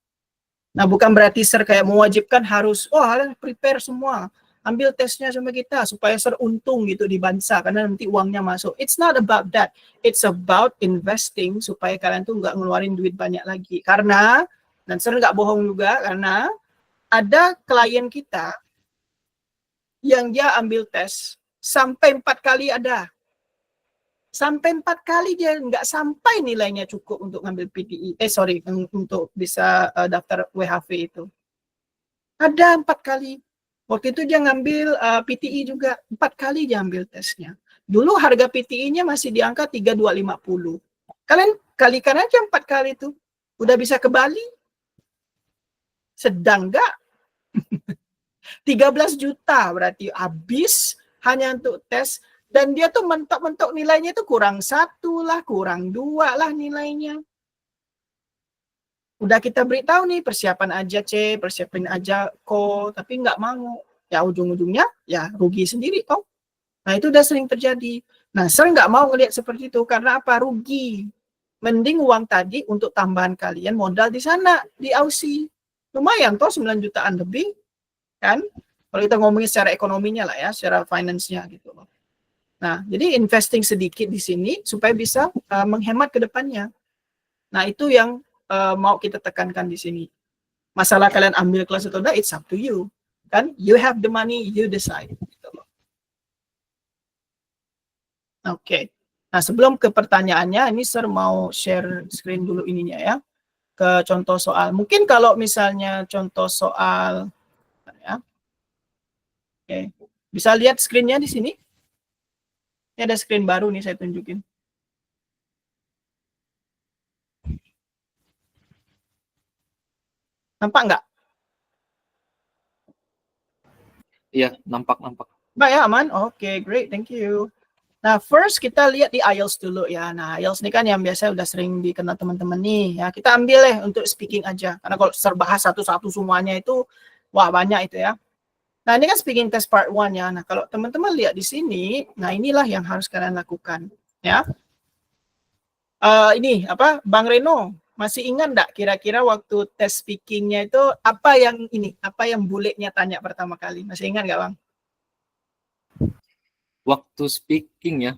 Nah, bukan berarti Sir kayak mewajibkan harus, harus prepare semua, ambil tesnya sama kita supaya Sir untung gitu di Bansa karena nanti uangnya masuk. It's not about that. It's about investing supaya kalian tuh nggak ngeluarin duit banyak lagi. Karena, dan Sir nggak bohong juga, karena ada klien kita yang dia ambil tes sampai 4 kali ada. Sampai 4 kali dia nggak sampai nilainya cukup untuk ngambil PTI. Untuk bisa daftar WHV itu. Ada 4 kali. Waktu itu dia ngambil PTI juga. 4 kali dia ambil tesnya. Dulu harga PTI-nya masih di angka 3.250. Kalian kalikan aja 4 kali itu. Udah bisa ke Bali. Sedang nggak? 13 juta berarti habis hanya untuk tes. Dan dia tuh mentok-mentok nilainya itu kurang 1 lah, kurang 2 lah nilainya. Udah kita beritahu nih, persiapan aja C, persiapin aja ko, tapi nggak mau. Ya ujung-ujungnya ya rugi sendiri toh. Nah itu udah sering terjadi. Nah Sir nggak mau ngelihat seperti itu, karena apa? Rugi. Mending uang tadi untuk tambahan kalian modal di sana, di Aussie. Lumayan toh 9 jutaan lebih, kan? Kalau kita ngomongin secara ekonominya lah ya, secara finance-nya gitu loh. Nah, jadi investing sedikit di sini supaya bisa menghemat ke depannya. Nah, itu yang mau kita tekankan di sini. Masalah kalian ambil kelas atau enggak, it's up to you. Kan? You have the money, you decide. Gitu loh. Oke. Nah, sebelum ke pertanyaannya, ini Sir mau share screen dulu ininya ya. Ke contoh soal. Mungkin kalau misalnya contoh soal, ya. Oke. Bisa lihat screen-nya di sini? Ini ada screen baru nih saya tunjukin. Nampak nggak? Iya, nampak. Mbak ya, aman? Oke, great, thank you. Nah, first kita lihat di IELTS dulu ya. Nah, IELTS ini kan yang biasa udah sering dikenal teman-teman nih. Ya, kita ambil untuk speaking aja. Karena kalau bahas satu-satu semuanya itu, wah banyak itu ya. Nah, ini kan speaking test part 1 ya. Nah, kalau teman-teman lihat di sini, nah inilah yang harus kalian lakukan. Ya. Ini apa, Bang Reno, masih ingat enggak kira-kira waktu tes speakingnya itu apa yang buletnya tanya pertama kali? Masih ingat enggak, Bang? Waktu speaking ya,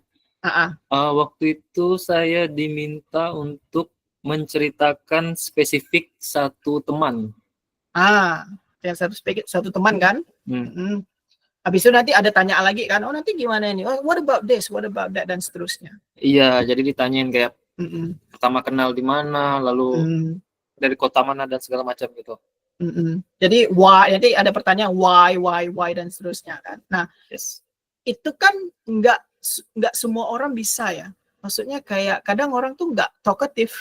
waktu itu saya diminta untuk menceritakan spesifik satu teman. Yang satu teman kan? Habis itu nanti ada tanya lagi kan, nanti gimana ini? What about this? What about that? Dan seterusnya. Iya, jadi ditanyain kayak pertama kenal di mana, lalu dari kota mana dan segala macam gitu. Jadi why, nanti ada pertanyaan why dan seterusnya kan. Nah, itu kan nggak semua orang bisa ya. Maksudnya kayak kadang orang tuh nggak talkative.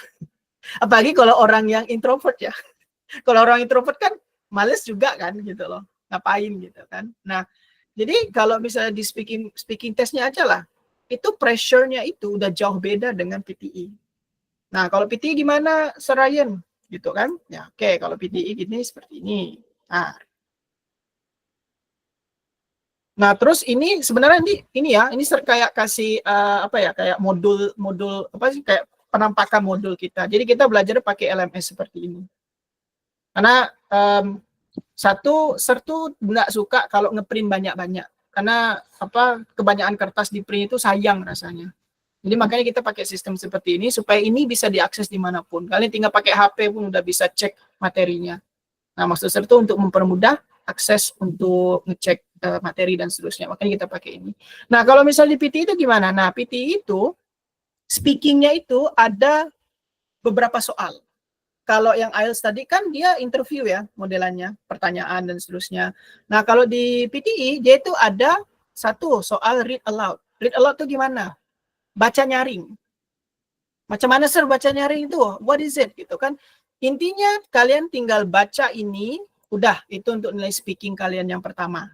Apalagi kalau orang yang introvert ya. Kalau orang introvert kan males juga kan gitu loh. Ngapain gitu kan. Nah, jadi kalau misalnya di speaking testnya aja lah, itu pressure-nya itu udah jauh beda dengan PTE. Nah, kalau PTE gimana, Sir Ryan? Gitu kan? Ya, oke, kalau PTE gini seperti ini. Nah, terus ini sebenarnya ini Sir kayak kasih kayak modul apa sih, kayak penampakan modul kita. Jadi kita belajar pakai LMS seperti ini. Karena Sir tuh nggak suka kalau ngeprint banyak-banyak. Karena kebanyakan kertas di print itu sayang rasanya. Jadi makanya kita pakai sistem seperti ini supaya ini bisa diakses dimanapun. Kalian tinggal pakai HP pun udah bisa cek materinya. Nah, maksud Sir itu untuk mempermudah akses untuk ngecek materi dan seterusnya. Makanya kita pakai ini. Nah, kalau misalnya di PT itu gimana? Nah, PT itu speakingnya itu ada beberapa soal. Kalau yang IELTS tadi kan dia interview ya modelannya, pertanyaan dan seterusnya. Nah, kalau di PTE dia itu ada satu soal read aloud. Read aloud itu gimana? Baca nyaring. Macam mana Sir baca nyaring itu? What is it? Gitu kan. Intinya kalian tinggal baca ini, udah itu untuk nilai speaking kalian yang pertama.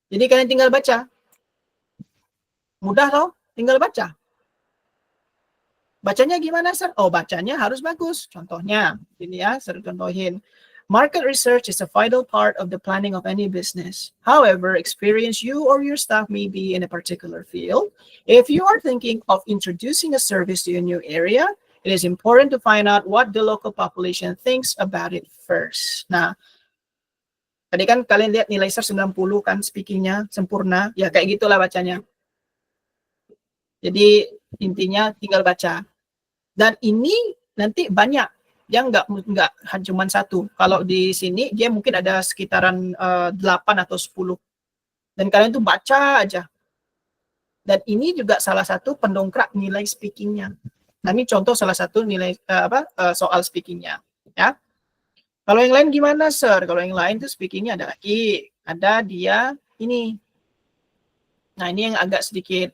Jadi kalian tinggal baca. Mudah loh, tinggal baca. Bacanya gimana, Sir? Bacanya harus bagus. Contohnya, ini ya, Sir contohin. Market research is a vital part of the planning of any business. However, experience you or your staff may be in a particular field. If you are thinking of introducing a service to a new area, It is important to find out what the local population thinks about it first. Nah, tadi kan kalian lihat nilai SER 90 kan speakingnya sempurna, ya kayak gitulah bacanya. Jadi intinya tinggal baca. Dan ini nanti banyak, yang nggak cuma satu. Kalau di sini dia mungkin ada sekitaran 8 atau 10. Dan kalian tuh baca aja. Dan ini juga salah satu pendongkrak nilai speakingnya. Nah, ini contoh salah satu nilai soal speakingnya. Ya. Kalau yang lain gimana, Sir? Kalau yang lain tuh speakingnya ada lagi. Ada dia ini. Nah, ini yang agak sedikit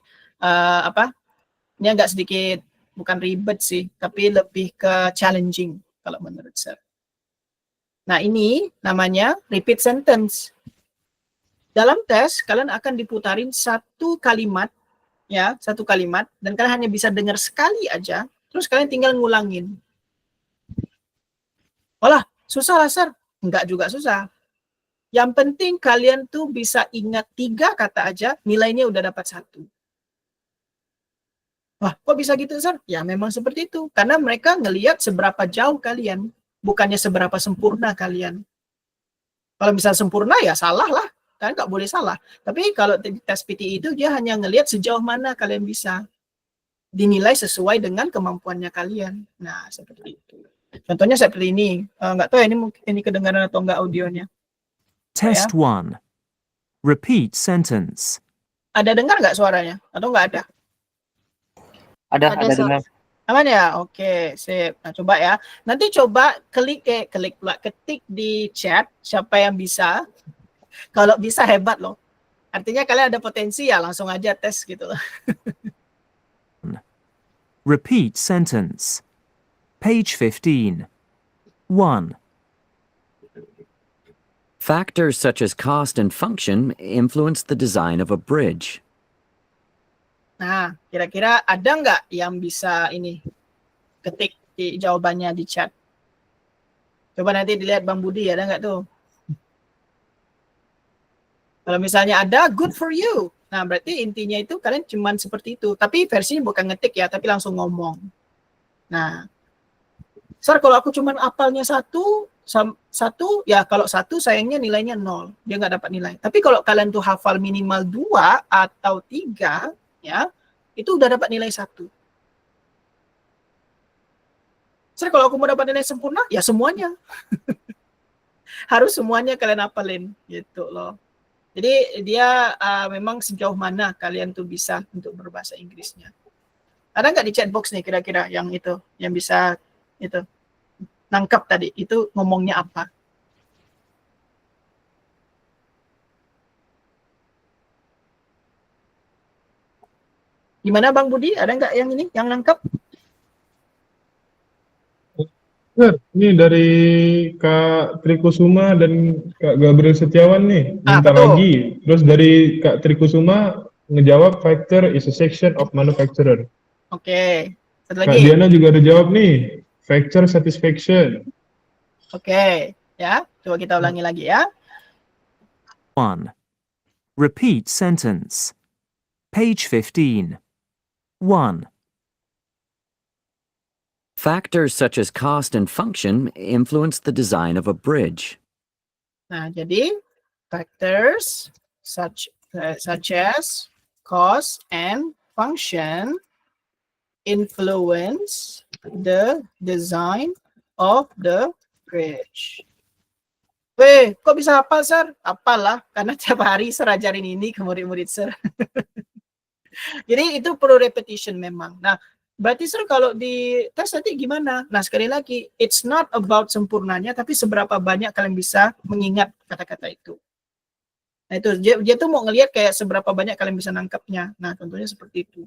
ini agak sedikit bukan ribet sih, tapi lebih ke challenging kalau menurut saya. Nah, ini namanya repeat sentence. Dalam tes, kalian akan diputarin satu kalimat, ya, satu kalimat, dan kalian hanya bisa dengar sekali aja, terus kalian tinggal ngulangin. Walah, susah lah, Sir. Enggak juga susah. Yang penting kalian tuh bisa ingat 3 kata aja, nilainya udah dapat 1. Wah, kok bisa gitu, Sir? Ya memang seperti itu. Karena mereka ngelihat seberapa jauh kalian, bukannya seberapa sempurna kalian. Kalau bisa sempurna ya salah lah, kan nggak boleh salah. Tapi kalau di tes PTE itu dia hanya ngelihat sejauh mana kalian bisa. Dinilai sesuai dengan kemampuannya kalian. Nah, seperti itu. Contohnya seperti ini. Nggak tahu ya, ini kedengaran atau nggak audionya. Test 1. Repeat sentence. Ada dengar nggak suaranya? Atau nggak ada? Ada dengar. Aman ya? Oke, sip. Nah, coba ya. Nanti coba ketik di chat siapa yang bisa. Kalau bisa hebat loh. Artinya kalian ada potensi ya, langsung aja tes gitu. Repeat sentence. Page 15. 1. Factors such as cost and function influence the design of a bridge. Nah, kira-kira ada nggak yang bisa ini ketik di jawabannya di chat? Coba nanti dilihat Bang Budi, ada nggak tuh? Kalau misalnya ada, good for you. Nah, berarti intinya itu kalian cuman seperti itu. Tapi versinya bukan ngetik ya, tapi langsung ngomong. Nah, Sir, kalau aku cuman apalnya satu, ya kalau 1 sayangnya nilainya 0. Dia nggak dapat nilai. Tapi kalau kalian tuh hafal minimal 2 atau 3, ya, itu udah dapat nilai 1. Sir, kalau aku mau dapat nilai sempurna, ya semuanya. Harus semuanya kalian hafalin, gitu loh. Jadi dia memang sejauh mana kalian tuh bisa untuk berbahasa Inggrisnya. Ada nggak di chat box nih kira-kira yang itu, yang bisa itu nangkap tadi, itu ngomongnya apa? Gimana Bang Budi? Ada nggak yang ini, yang nangkap? Sir, ini dari Kak Trikusuma dan Kak Gabriel Setiawan nih, minta betul. lagi. Terus dari Kak Trikusuma ngejawab factor is a section of manufacturer. Oke. Satu Kak lagi. Diana juga ada jawab nih, factor satisfaction. Oke, ya. Coba kita ulangi lagi ya. 1. Repeat sentence. Page 15. 1. Factors such as cost and function influence the design of a bridge. Nah, jadi factors such as cost and function influence the design of the bridge. Weh, kok bisa hafal, Sir? Hafal lah, karena tiap hari Sir ajarin ini ke murid-murid Sir. Jadi itu perlu repetition memang. Nah, berarti Sir kalau di tes nanti gimana? Nah, sekali lagi, it's not about sempurnanya, tapi seberapa banyak kalian bisa mengingat kata-kata itu. Nah, itu dia tuh mau ngelihat kayak seberapa banyak kalian bisa nangkapnya. Nah, contohnya seperti itu.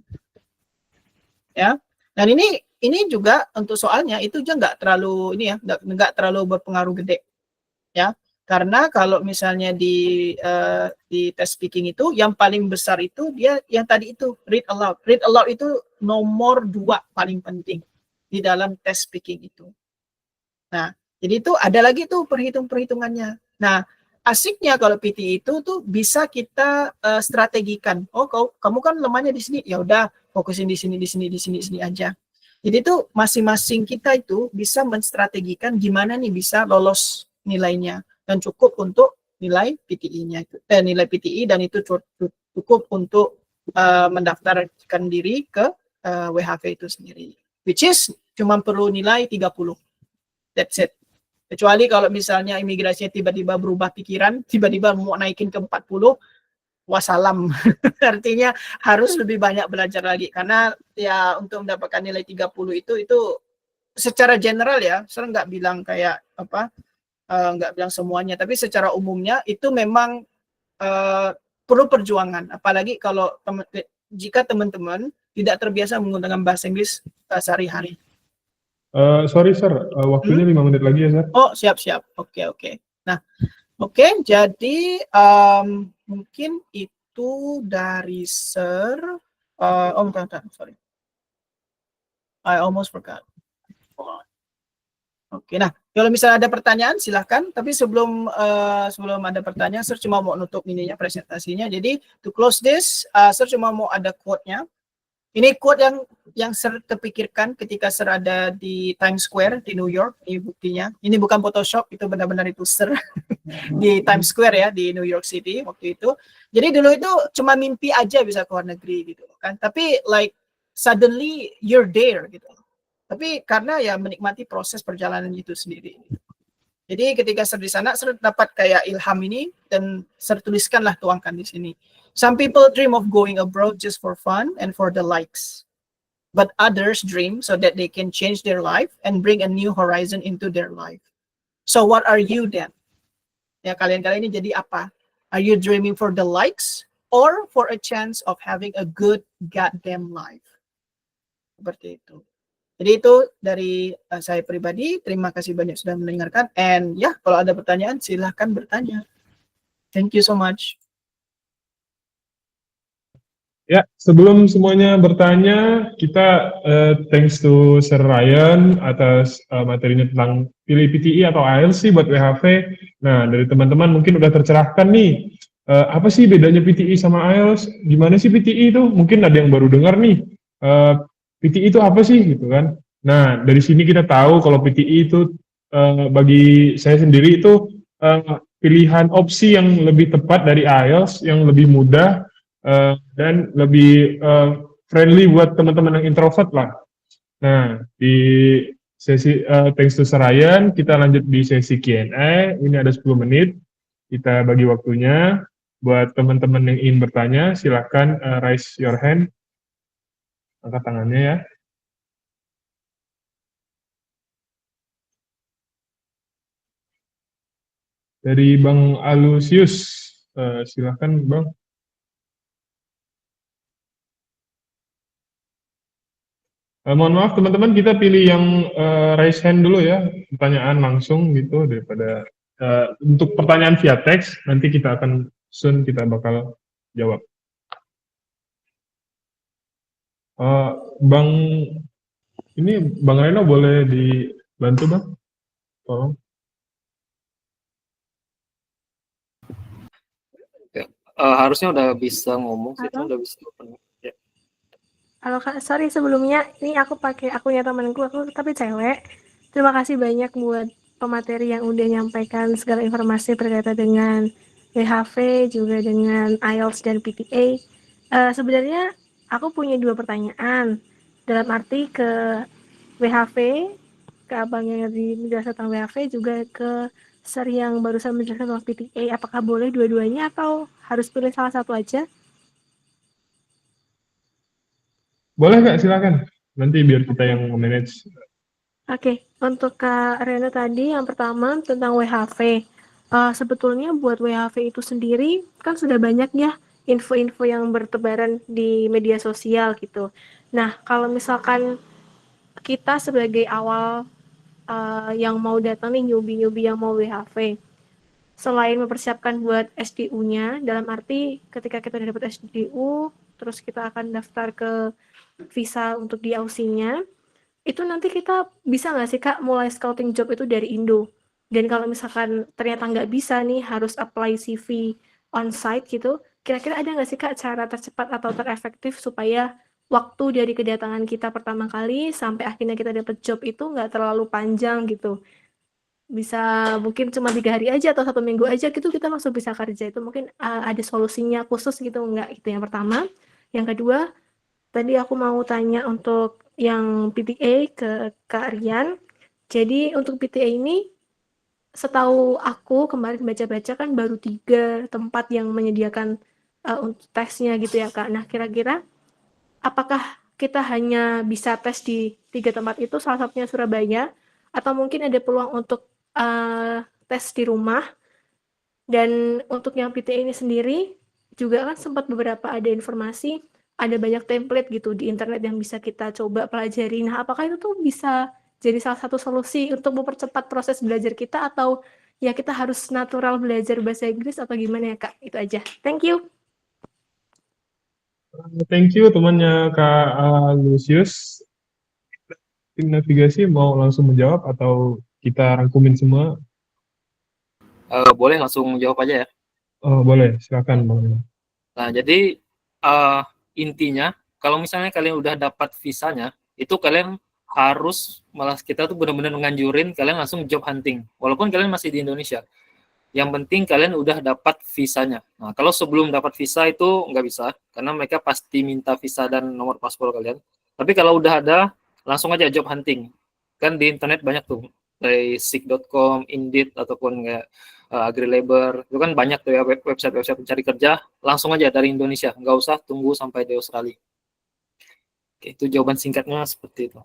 Ya. Dan ini juga untuk soalnya itu juga nggak terlalu ini ya, nggak terlalu berpengaruh gede. Ya. Karena kalau misalnya di tes speaking itu yang paling besar itu dia yang tadi itu read aloud. Read aloud itu nomor 2 paling penting di dalam tes speaking itu. Nah, jadi itu ada lagi tuh perhitungannya. Nah, asiknya kalau PT itu tuh bisa kita strategikan. Oh, kamu kan lemahnya di sini, ya udah fokusin di sini aja. Jadi itu masing-masing kita itu bisa menstrategikan gimana nih bisa lolos nilainya dan cukup untuk nilai PTI-nya nilai PTI dan itu cukup untuk mendaftarkan diri ke WHV itu sendiri. Which is cuma perlu nilai 30. That's it. Kecuali kalau misalnya imigrasinya tiba-tiba berubah pikiran, tiba-tiba mau naikin ke 40, wassalam. Artinya harus lebih banyak belajar lagi karena ya untuk mendapatkan nilai 30 itu secara general ya, saya nggak bilang kayak apa, nggak bilang semuanya, tapi secara umumnya itu memang perlu perjuangan, apalagi kalau jika teman-teman tidak terbiasa menggunakan bahasa Inggris sehari-hari. Sorry sir, waktunya 5 menit lagi ya sir. Oh siap-siap, oke. Nah, oke, jadi mungkin itu dari Sir. Bentar, sorry. I almost forgot. Oke, nah kalau misalnya ada pertanyaan silahkan. Tapi sebelum ada pertanyaan, Sir cuma mau nutup ininya presentasinya. Jadi to close this, Sir cuma mau ada quote-nya. Ini quote yang Sir terpikirkan ketika Sir ada di Times Square di New York. Ini buktinya. Ini bukan Photoshop, itu benar-benar itu Sir di Times Square ya di New York City waktu itu. Jadi dulu itu cuma mimpi aja bisa ke luar negeri gitu kan. Tapi like suddenly you're there gitu. Tapi karena ya menikmati proses perjalanan itu sendiri. Jadi ketika Sir di sana, Sir dapat kayak ilham ini dan Sir tuliskanlah, tuangkan di sini. Some people dream of going abroad just for fun and for the likes. But others dream so that they can change their life and bring a new horizon into their life. So what are you then? Ya, kalian-kalian ini jadi apa? Are you dreaming for the likes or for a chance of having a good goddamn life? Seperti itu. Jadi itu dari saya pribadi. Terima kasih banyak sudah mendengarkan. And ya, kalau ada pertanyaan silahkan bertanya. Thank you so much. Ya, sebelum semuanya bertanya, kita thanks to Sir Ryan atas materinya tentang pilih PTI atau IELTS sih buat WHV. Nah, dari teman-teman mungkin udah tercerahkan nih, apa sih bedanya PTI sama IELTS? Gimana sih PTI itu? Mungkin ada yang baru dengar nih, PTI itu apa sih gitu kan? Nah, dari sini kita tahu kalau PTI itu bagi saya sendiri itu pilihan opsi yang lebih tepat dari IELTS, yang lebih mudah, dan lebih friendly buat teman-teman yang introvert lah. Nah, di sesi thanks to Serayan, kita lanjut di sesi Q&A. Ini ada 10 menit, kita bagi waktunya. Buat teman-teman yang ingin bertanya, silahkan raise your hand, angkat tangannya ya. Dari Bang Alusius, silahkan Bang. Mohon maaf teman-teman, kita pilih yang raise hand dulu ya, pertanyaan langsung gitu daripada untuk pertanyaan via teks nanti kita akan kita bakal jawab. Bang Reno boleh dibantu Bang, tolong. Harusnya udah bisa ngomong sih, udah bisa open. Ya. Halo Kak, sorry sebelumnya ini aku pakai akunnya temanku, aku tapi cewek. Terima kasih banyak buat pemateri yang udah nyampaikan segala informasi berkaitan dengan WHV, juga dengan IELTS dan PTA. Sebenarnya aku punya 2 pertanyaan. Dalam arti ke WHV, ke abang yang menjelaskan tentang WHV, juga ke Sir yang barusan menjelaskan tentang PTA. Apakah boleh dua-duanya atau harus pilih salah satu aja? Boleh Kak, silakan. Nanti biar kita yang manage. Oke, untuk Kak Reno tadi yang pertama tentang WHV. Sebetulnya buat WHV itu sendiri kan sudah banyak ya info-info yang bertebaran di media sosial gitu. Nah, kalau misalkan kita sebagai awal yang mau datang nih, newbie yang mau WHV, selain mempersiapkan buat SDU-nya, dalam arti ketika kita udah dapat SDU, terus kita akan daftar ke visa untuk di Aussie-nya, itu nanti kita bisa nggak sih Kak mulai scouting job itu dari Indo? Dan kalau misalkan ternyata nggak bisa nih, harus apply CV on-site gitu, kira-kira ada nggak sih Kak cara tercepat atau terefektif supaya waktu dari kedatangan kita pertama kali sampai akhirnya kita dapat job itu nggak terlalu panjang gitu. Bisa mungkin cuma 3 hari aja atau 1 minggu aja gitu kita langsung bisa kerja, itu mungkin, ada solusinya khusus gitu nggak, itu yang pertama. Yang kedua, tadi aku mau tanya untuk yang PTA ke Kak Rian. Jadi untuk PTA ini, setahu aku kemarin baca-baca kan baru 3 tempat yang menyediakan, untuk tesnya gitu ya, Kak. Nah, kira-kira apakah kita hanya bisa tes di 3 tempat itu, salah satunya Surabaya, atau mungkin ada peluang untuk, tes di rumah? Dan untuk yang PTA ini sendiri, juga kan sempat beberapa ada informasi, ada banyak template gitu di internet yang bisa kita coba pelajari. Nah, apakah itu tuh bisa jadi salah satu solusi untuk mempercepat proses belajar kita atau ya kita harus natural belajar bahasa Inggris atau gimana ya, Kak? Itu aja. Thank you. Thank you temannya Kak Lucius. Tim navigasi mau langsung menjawab atau kita rangkumin semua? Boleh langsung jawab aja ya. Oh, boleh, silakan Bang Reno. Nah, jadi intinya kalau misalnya kalian udah dapat visanya, itu kalian harus, malah kita tuh benar-benar nganjurin kalian langsung job hunting, walaupun kalian masih di Indonesia. Yang penting kalian udah dapat visanya. Nah, kalau sebelum dapat visa itu nggak bisa, karena mereka pasti minta visa dan nomor paspor kalian. Tapi kalau udah ada, langsung aja job hunting. Kan di internet banyak tuh, dari seek.com, Indeed, ataupun kayak AgriLabor. Itu kan banyak tuh ya website-website pencari kerja. Langsung aja dari Indonesia, nggak usah tunggu sampai di Australia. Oke, itu jawaban singkatnya seperti itu.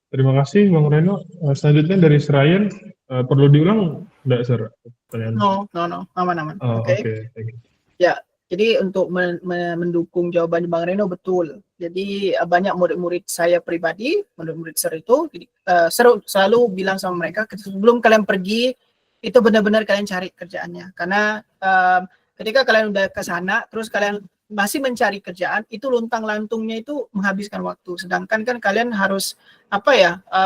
Terima kasih Bang Reno. Selanjutnya dari Serayan, perlu diulang enggak, Sir? Pertanyaan. No, aman. Oh, Oke. oke. Thank you. Ya, jadi untuk mendukung jawaban Bang Reno betul. Jadi banyak murid-murid saya pribadi, murid-murid SER itu selalu bilang sama mereka sebelum kalian pergi itu benar-benar kalian cari kerjaannya. Karena ketika kalian udah ke sana terus kalian masih mencari kerjaan, itu luntang-lantungnya itu menghabiskan waktu. Sedangkan kan kalian harus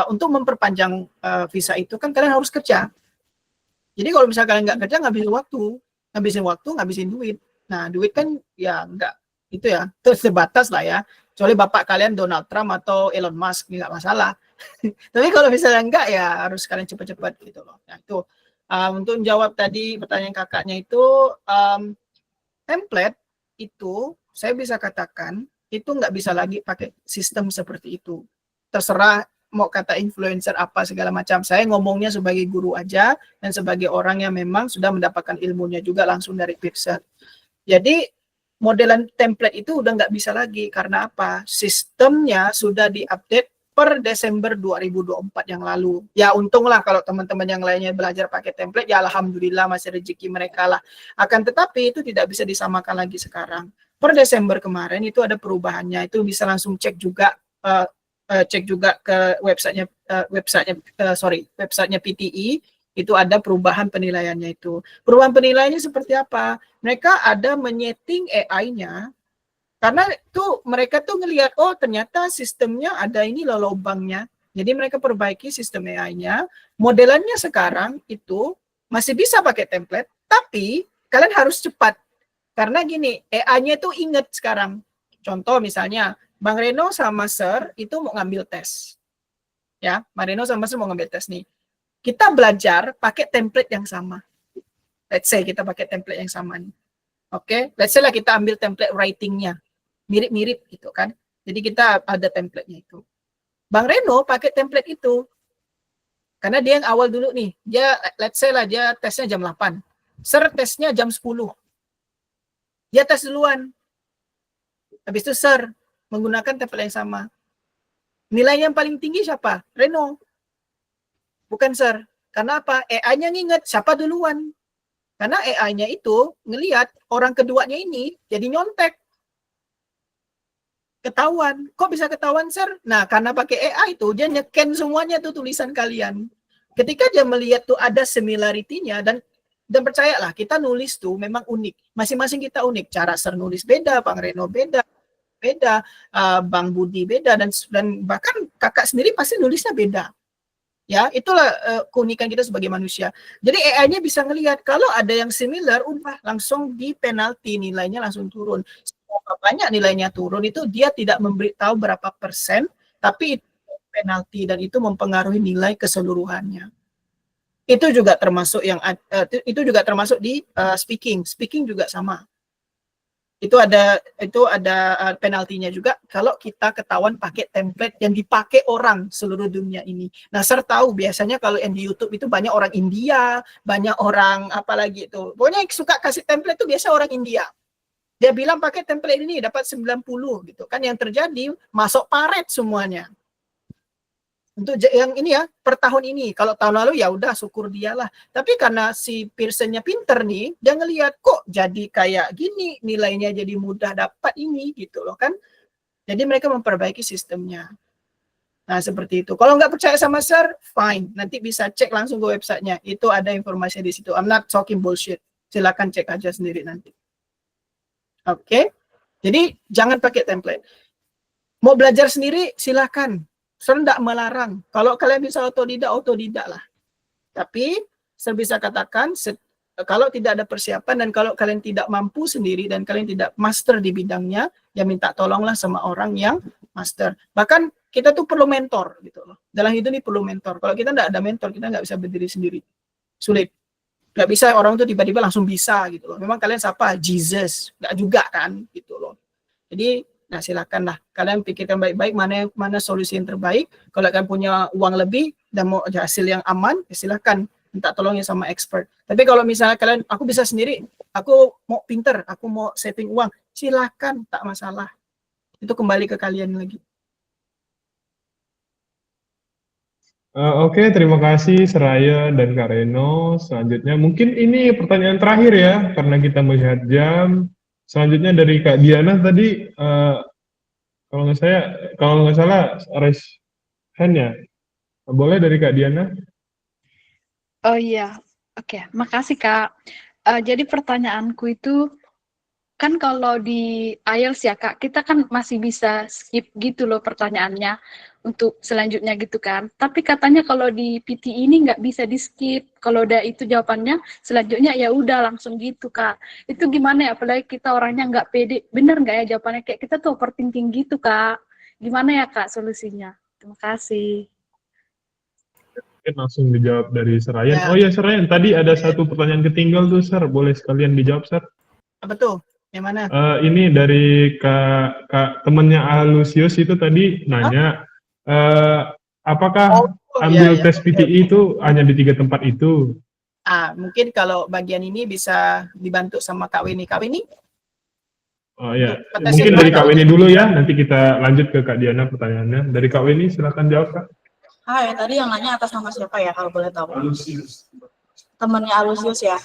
untuk memperpanjang visa itu kan kalian harus kerja. Jadi kalau misalnya kalian nggak kerja, ngabisin duit. Nah, duit kan ya nggak itu ya terbatas lah ya. Kecuali bapak kalian Donald Trump atau Elon Musk, nggak masalah. Tapi kalau misalnya enggak ya harus kalian cepat-cepat gitu loh. Nah itu untuk menjawab tadi pertanyaan kakaknya itu template itu saya bisa katakan itu nggak bisa lagi pakai sistem seperti itu. Terserah mau kata influencer apa segala macam. Saya ngomongnya sebagai guru aja dan sebagai orang yang memang sudah mendapatkan ilmunya juga langsung dari Pearson. Jadi modelan template itu udah nggak bisa lagi karena apa? Sistemnya sudah diupdate per Desember 2024 yang lalu. Ya untunglah kalau teman-teman yang lainnya belajar pakai template, ya alhamdulillah masih rezeki mereka lah. Akan tetapi itu tidak bisa disamakan lagi sekarang. Per Desember kemarin itu ada perubahannya, itu bisa langsung cek juga ke websitenya PTE, itu ada perubahan penilaiannya itu. Perubahan penilaiannya seperti apa? Mereka ada menyeting AI-nya, karena itu mereka tuh ngelihat, oh ternyata sistemnya ada ini loh lubangnya. Jadi mereka perbaiki sistem AI-nya. Modelannya sekarang itu masih bisa pakai template, tapi kalian harus cepat. Karena gini, AI-nya itu ingat sekarang. Contoh misalnya, Bang Reno sama Sir itu mau ngambil tes. Ya, Bang Reno sama Sir mau ngambil tes nih. Kita belajar pakai template yang sama. Let's say kita pakai template yang sama nih. Oke, let's say lah kita ambil template writing-nya. Mirip-mirip gitu kan. Jadi kita ada template-nya itu. Bang Reno pakai template itu. Karena dia yang awal dulu nih. Dia let's say lah dia tesnya jam 8. Sir tesnya jam 10. Dia tes duluan. Habis itu Sir menggunakan template yang sama. Nilai yang paling tinggi siapa? Reno. Bukan Sir. Karena apa? AI-nya nginget siapa duluan. Karena AI-nya itu ngelihat orang keduanya ini jadi nyontek. Ketahuan. Kok bisa ketahuan, Sir? Nah, karena pakai AI itu, dia nge-scan semuanya tuh tulisan kalian. Ketika dia melihat tuh ada similarity-nya, dan percayalah, kita nulis tuh memang unik. Masing-masing kita unik. Cara Sir nulis beda, Bang Reno beda, Bang Budi beda, dan bahkan kakak sendiri pasti nulisnya beda. Ya, itulah keunikan kita sebagai manusia. Jadi AI-nya bisa ngelihat kalau ada yang similar, udah langsung di penalti, nilainya langsung turun. berapa banyak nilainya turun itu dia tidak memberitahu berapa persen, tapi itu penalti dan itu mempengaruhi nilai keseluruhannya. Itu juga termasuk itu juga termasuk di speaking juga sama. Itu ada penaltinya juga kalau kita ketahuan pakai template yang dipakai orang seluruh dunia ini. Nah, Sir tahu biasanya kalau yang di YouTube itu banyak orang India, banyak orang apalagi itu. Pokoknya yang suka kasih template itu biasa orang India. Dia bilang pakai template ini dapat 90 gitu kan, yang terjadi masuk paret semuanya. Untuk yang ini ya, per tahun ini. Kalau tahun lalu ya udah syukur dialah. Tapi karena si Pearson-nya pinter nih, dia ngelihat kok jadi kayak gini, nilainya jadi mudah dapat ini gitu loh kan. Jadi mereka memperbaiki sistemnya. Nah, seperti itu. Kalau nggak percaya sama Sir, fine. Nanti bisa cek langsung ke websitenya. Itu ada informasi di situ. I'm not talking bullshit. Silakan cek aja sendiri nanti. Oke. Jadi jangan pakai template. Mau belajar sendiri, silakan. Saya tidak melarang. Kalau kalian bisa otodidak lah. Tapi saya bisa katakan kalau tidak ada persiapan dan kalau kalian tidak mampu sendiri dan kalian tidak master di bidangnya, ya minta tolonglah sama orang yang master. Bahkan kita tuh perlu mentor gitu loh. Dalam hidup ini perlu mentor. Kalau kita tidak ada mentor, kita nggak bisa berdiri sendiri. Sulit. Nggak bisa orang tuh tiba-tiba langsung bisa gitu loh. Memang kalian siapa? Jesus. Nggak juga kan gitu loh. Jadi nah silakanlah kalian pikirkan baik-baik mana solusi yang terbaik. Kalau kalian punya uang lebih dan mau hasil yang aman, ya silakan minta tolongnya sama expert. Tapi kalau misalnya kalian, aku bisa sendiri, aku mau pinter, aku mau saving uang, silakan, tak masalah. Itu kembali ke kalian lagi. Oke, terima kasih Seraya dan Kak Reno. Selanjutnya mungkin ini pertanyaan terakhir ya, karena kita melihat jam. Selanjutnya dari Kak Diana tadi, kalau nggak salah raise hand ya. Boleh dari Kak Diana? Oh iya, oke. Makasih Kak. Jadi pertanyaanku itu, kan kalau di IELTS ya Kak, kita kan masih bisa skip gitu loh pertanyaannya untuk selanjutnya gitu kan. Tapi katanya kalau di PT ini nggak bisa di skip. Kalau udah itu jawabannya, selanjutnya ya udah langsung gitu Kak. Itu gimana ya? Apalagi kita orangnya nggak pede. Bener nggak ya jawabannya? Kayak kita tuh overthinking gitu Kak. Gimana ya Kak solusinya? Terima kasih. Mungkin langsung dijawab dari Serayan. Ya. Oh ya Serayan, tadi ada satu pertanyaan ketinggal tuh Sir, boleh sekalian dijawab Sir? Apa tuh? Yang mana? Ini dari kak temennya Alusius itu tadi nanya, apakah ambil iya. tes PTE itu hanya di 3 tempat itu? Mungkin kalau bagian ini bisa dibantu sama Kak Weni. Kak Weni? Oh ya, Kata mungkin saya dari dulu. Kak Weni dulu ya, nanti kita lanjut ke Kak Diana pertanyaannya. Dari Kak Weni silakan jawab Kak. Hai, tadi yang nanya atas nama siapa ya kalau boleh tahu? Alusius. Temannya Alusius ya?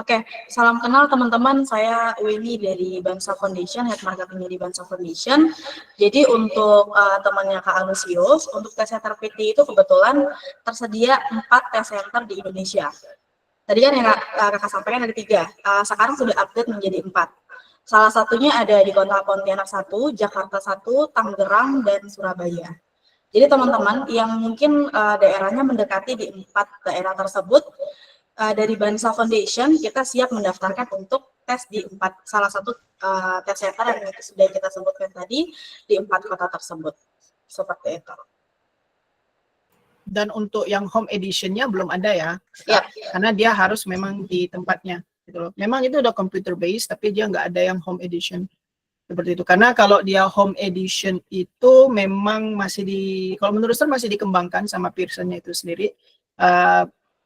Oke, salam kenal teman-teman, saya Weni dari Bansa Foundation, Head Marketingnya di Bansa Foundation. Jadi untuk temannya Kak Alusius, untuk tes center PT itu kebetulan tersedia 4 tes center di Indonesia. Tadi kan yang kakak sampaikan ada 3, sekarang sudah update menjadi 4. Salah satunya ada di Kota Pontianak 1, Jakarta 1, Tangerang, dan Surabaya. Jadi teman-teman yang mungkin daerahnya mendekati di 4 daerah tersebut, dari Bansa Foundation kita siap mendaftarkan untuk tes di 4 salah satu tes center yang sudah kita sebutkan tadi di 4 kota tersebut. Seperti itu. Dan untuk yang home edition-nya belum ada ya. Ya. Karena dia harus memang di tempatnya gitu loh. Memang itu udah computer based tapi dia nggak ada yang home edition. Seperti itu. Karena kalau dia home edition itu memang masih kalau menurut saya masih dikembangkan sama Pearson-nya itu sendiri.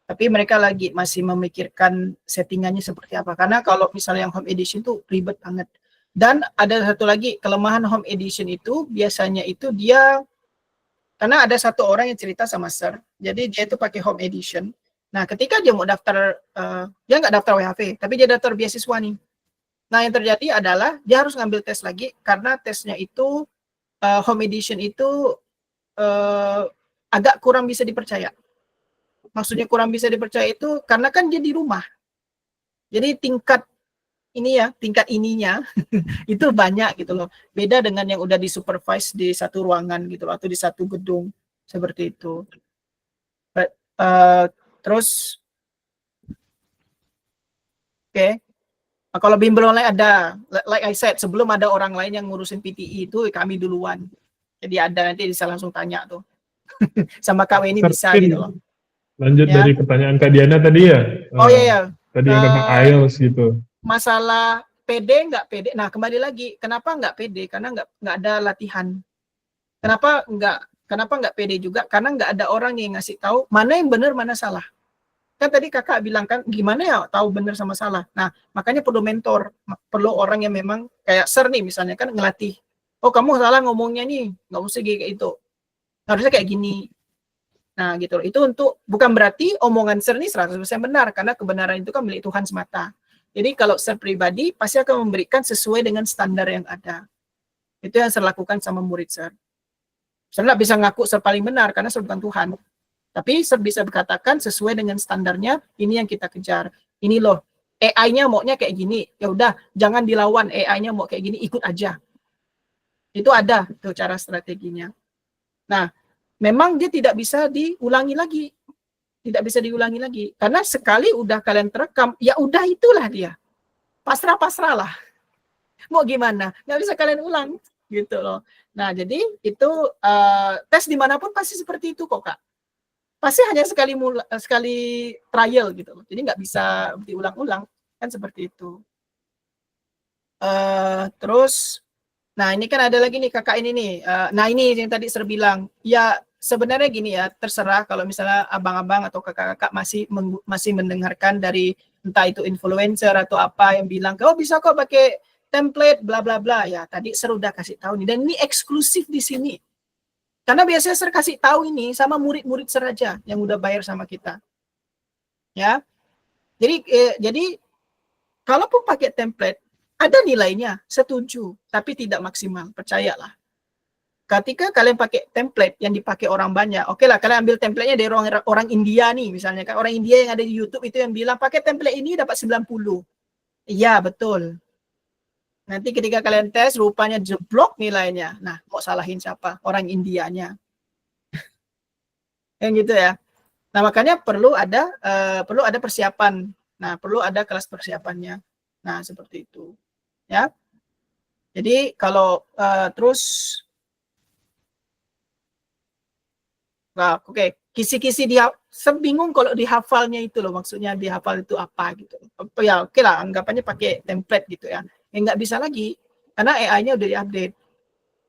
Tapi mereka lagi masih memikirkan settingannya seperti apa. Karena kalau misalnya yang home edition itu ribet banget. Dan ada satu lagi kelemahan home edition itu biasanya itu dia, karena ada satu orang yang cerita sama Sir. Jadi dia itu pakai home edition. Nah ketika dia mau daftar, dia nggak daftar WHV, tapi dia daftar beasiswa nih. Nah yang terjadi adalah dia harus ngambil tes lagi karena tesnya itu home edition itu agak kurang bisa dipercaya. Maksudnya kurang bisa dipercaya itu karena kan dia di rumah. Jadi tingkat ininya itu banyak gitu loh. Beda dengan yang udah disupervise di satu ruangan gitu loh, atau di satu gedung seperti itu. Terus oke. Kalau bimbel online ada, like I said, sebelum ada orang lain yang ngurusin PTE itu kami duluan. Jadi ada, nanti bisa langsung tanya tuh. Sama Kak ini bisa Mungkin gitu loh. lanjut Ya. dari pertanyaan Kak Diana tadi ya. Oh iya. Tadi yang tentang IELTS gitu. Masalah pede nggak pede. Nah kembali lagi, kenapa nggak pede? Karena nggak ada latihan. Kenapa nggak pede juga? Karena nggak ada orang yang ngasih tahu mana yang benar, mana salah. Kan tadi kakak bilang kan, gimana ya tahu benar sama salah. Nah makanya perlu mentor, perlu orang yang memang kayak Sir nih misalnya kan ngelatih. Oh kamu salah ngomongnya nih, nggak usah kayak itu. Harusnya kayak gini. Nah gitu. Itu untuk, bukan berarti omongan Sir ini 100% benar, karena kebenaran itu kan milik Tuhan semata. Jadi kalau Sir pribadi pasti akan memberikan sesuai dengan standar yang ada. Itu yang Sir lakukan sama murid Sir. Sir nggak bisa ngaku Sir paling benar karena Sir bukan Tuhan. Tapi Sir bisa berkatakan sesuai dengan standarnya, ini yang kita kejar. Ini loh, AI-nya maunya kayak gini. Ya udah, jangan dilawan, AI-nya mau kayak gini, ikut aja. Itu ada tuh cara strateginya. Nah, memang dia tidak bisa diulangi lagi. Tidak bisa diulangi lagi. Karena sekali udah kalian terekam, ya udah itulah dia. Pasrah-pasrah lah. Mau gimana? Nggak bisa kalian ulang. Gitu loh. Nah, jadi itu tes dimanapun pasti seperti itu kok, Kak. Pasti hanya sekali trial gitu loh. Jadi nggak bisa diulang-ulang. Kan seperti itu. Terus, nah ini kan ada lagi nih kakak ini nih. Nah ini yang tadi Sir bilang. Ya sebenarnya gini ya, terserah kalau misalnya abang-abang atau kakak-kakak masih mendengarkan dari entah itu influencer atau apa yang bilang, oh bisa kok pakai template bla bla bla. Ya tadi Sir udah kasih tahu nih, dan ini eksklusif di sini. Karena biasanya Sir kasih tahu ini sama murid-murid Sir aja yang udah bayar sama kita. Ya. Jadi kalaupun pakai template ada nilainya, setuju, tapi tidak maksimal, percayalah. Ketika kalian pakai template yang dipakai orang banyak, oke lah kalian ambil template-nya dari orang India nih misalnya, kan orang India yang ada di YouTube itu yang bilang pakai template ini dapat 90. Iya, betul. Nanti ketika kalian tes, rupanya jeblok nilainya. Nah, mau salahin siapa? Orang Indianya. Yang gitu ya. Nah, makanya perlu ada persiapan. Nah, perlu ada kelas persiapannya. Nah, seperti itu. Ya. Jadi, kalau terus, nah, oke. Kisi-kisi dia bingung kalau dihafalnya itu loh, maksudnya dihafal itu apa gitu. Ya, oke lah, anggapannya pakai template gitu ya. Nggak bisa lagi karena AI-nya udah diupdate.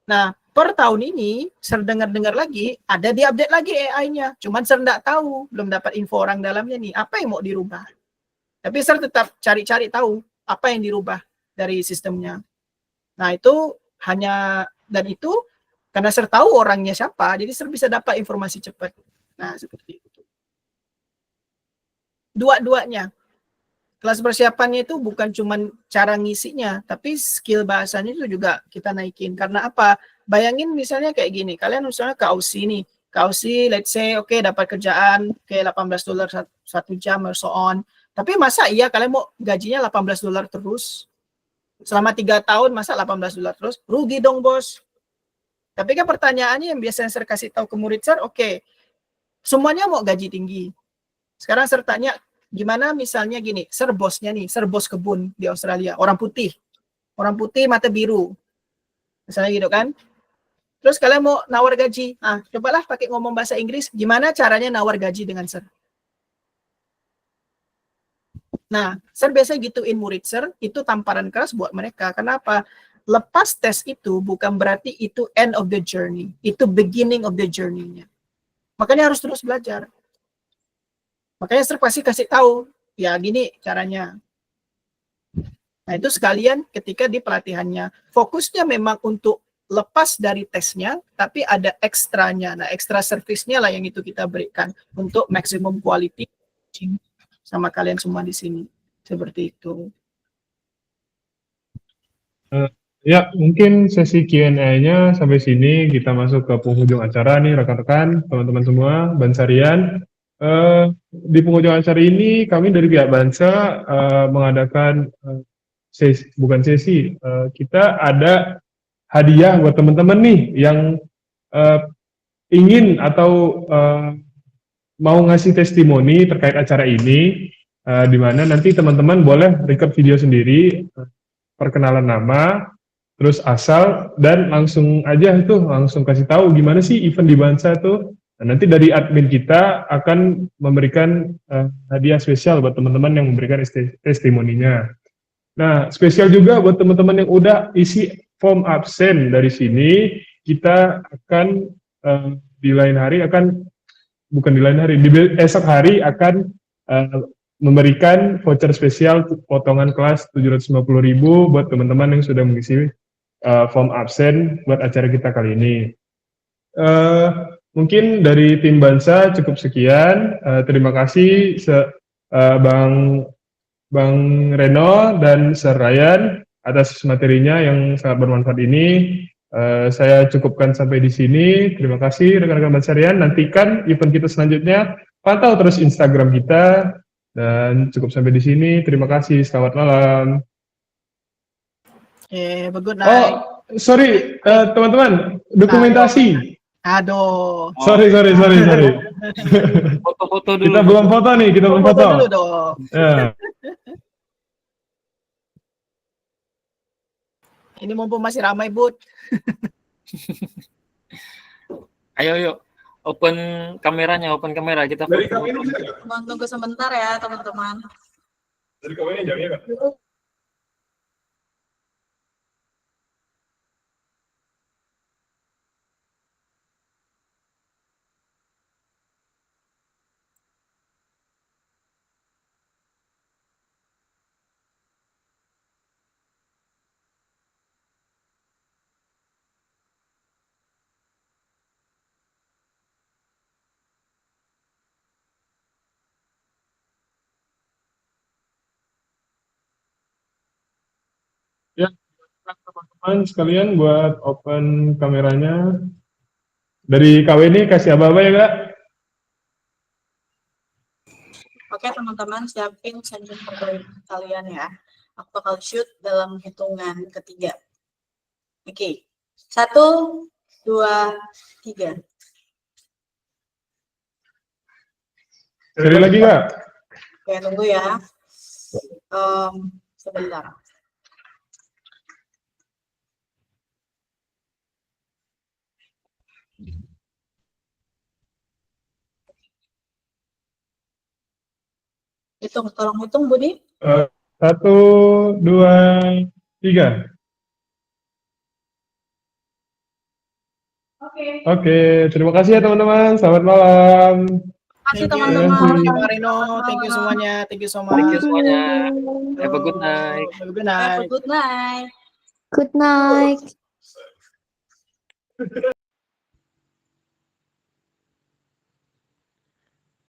Nah, per tahun ini Sir dengar lagi ada diupdate lagi AI-nya. Cuman Sir nggak tahu, belum dapat info orang dalamnya nih apa yang mau dirubah. Tapi Sir tetap cari-cari tahu apa yang dirubah dari sistemnya. Nah, itu dan itu karena Sir tahu orangnya siapa, jadi Sir bisa dapat informasi cepat. Nah, seperti itu. Dua-duanya. Kelas persiapannya itu bukan cuma cara ngisinya, tapi skill bahasanya itu juga kita naikin. Karena apa? Bayangin misalnya kayak gini, kalian misalnya ke Aussie nih. Ke Aussie, let's say, oke, dapat kerjaan, kayak $18 satu jam, or so on. Tapi masa iya kalian mau gajinya $18 terus? Selama 3 tahun, masa $18 terus? Rugi dong, bos. Tapi kan pertanyaannya yang biasanya saya kasih tahu ke murid Sir, oke, semuanya mau gaji tinggi. Sekarang Sir tanya, gimana misalnya gini, Sir bosnya nih, Sir bos kebun di Australia, orang putih mata biru, misalnya gitu kan. Terus kalian mau nawar gaji, cobalah pakai ngomong bahasa Inggris, gimana caranya nawar gaji dengan Sir. Nah, Sir biasa gituin murid Sir, itu tamparan keras buat mereka. Kenapa? Lepas tes itu bukan berarti itu end of the journey, itu beginning of the journey-nya. Makanya harus terus belajar. Makanya Sir pasti kasih tahu, ya gini caranya. Nah itu sekalian ketika di pelatihannya. Fokusnya memang untuk lepas dari tesnya, tapi ada ekstranya. Nah ekstra service-nya lah yang itu kita berikan untuk maximum quality sama kalian semua di sini. Seperti itu. Ya, mungkin sesi Q&A-nya sampai sini. Kita masuk ke penghujung acara nih, rekan-rekan, teman-teman semua, Bansarian. Di penghujung acara ini kami dari pihak Bansa mengadakan kita ada hadiah buat teman-teman nih yang ingin atau mau ngasih testimoni terkait acara ini. di mana nanti teman-teman boleh record video sendiri, perkenalan nama, terus asal, dan langsung aja itu langsung kasih tahu gimana sih event di Bansa tuh. Nah, nanti dari admin kita akan memberikan hadiah spesial buat teman-teman yang memberikan testimoninya. Nah, spesial juga buat teman-teman yang udah isi form absen dari sini, kita akan di lain hari akan, bukan di lain hari, di esok hari akan memberikan voucher spesial potongan kelas 750.000 buat teman-teman yang sudah mengisi form absen buat acara kita kali ini. Mungkin dari tim Bansa cukup sekian. Terima kasih Bang Reno dan Sir Ryan atas materinya yang sangat bermanfaat ini. Saya cukupkan sampai di sini. Terima kasih rekan-rekan Bansarian. Nantikan event kita selanjutnya. Pantau terus Instagram kita. Dan cukup sampai di sini. Terima kasih. Selamat malam. Good night. Oh, sorry, teman-teman. Dokumentasi. Aduh. Sorry. Foto-foto dulu. Kita belum foto nih, kita belum foto. Dulu dong. Ya. Ini mumpung masih ramai, Bud. Ayo. Open kameranya, open kamera kita Dari foto. kami ini bisa nggak? Mohon tunggu sebentar ya teman-teman. Dari kami ini jauh ya Kak? Ya, teman-teman sekalian buat open kameranya. Dari KW ini kasih apa-apa ya Kak? Oke teman-teman, siapin sensor kalian ya. Aku bakal shoot dalam hitungan ketiga. Oke, 1, 2, 3. Sekali lagi Kak. Oke, tunggu ya. Sebentar. Tolong hitung Budi. 1, 2, 3. Oke, terima kasih ya teman-teman. Selamat malam. Terima kasih Thank you, teman-teman. Marino. Thank you semuanya. Thank you so much. Thank you semuanya. Have a good night. Have a good Have a night. good night. Good night.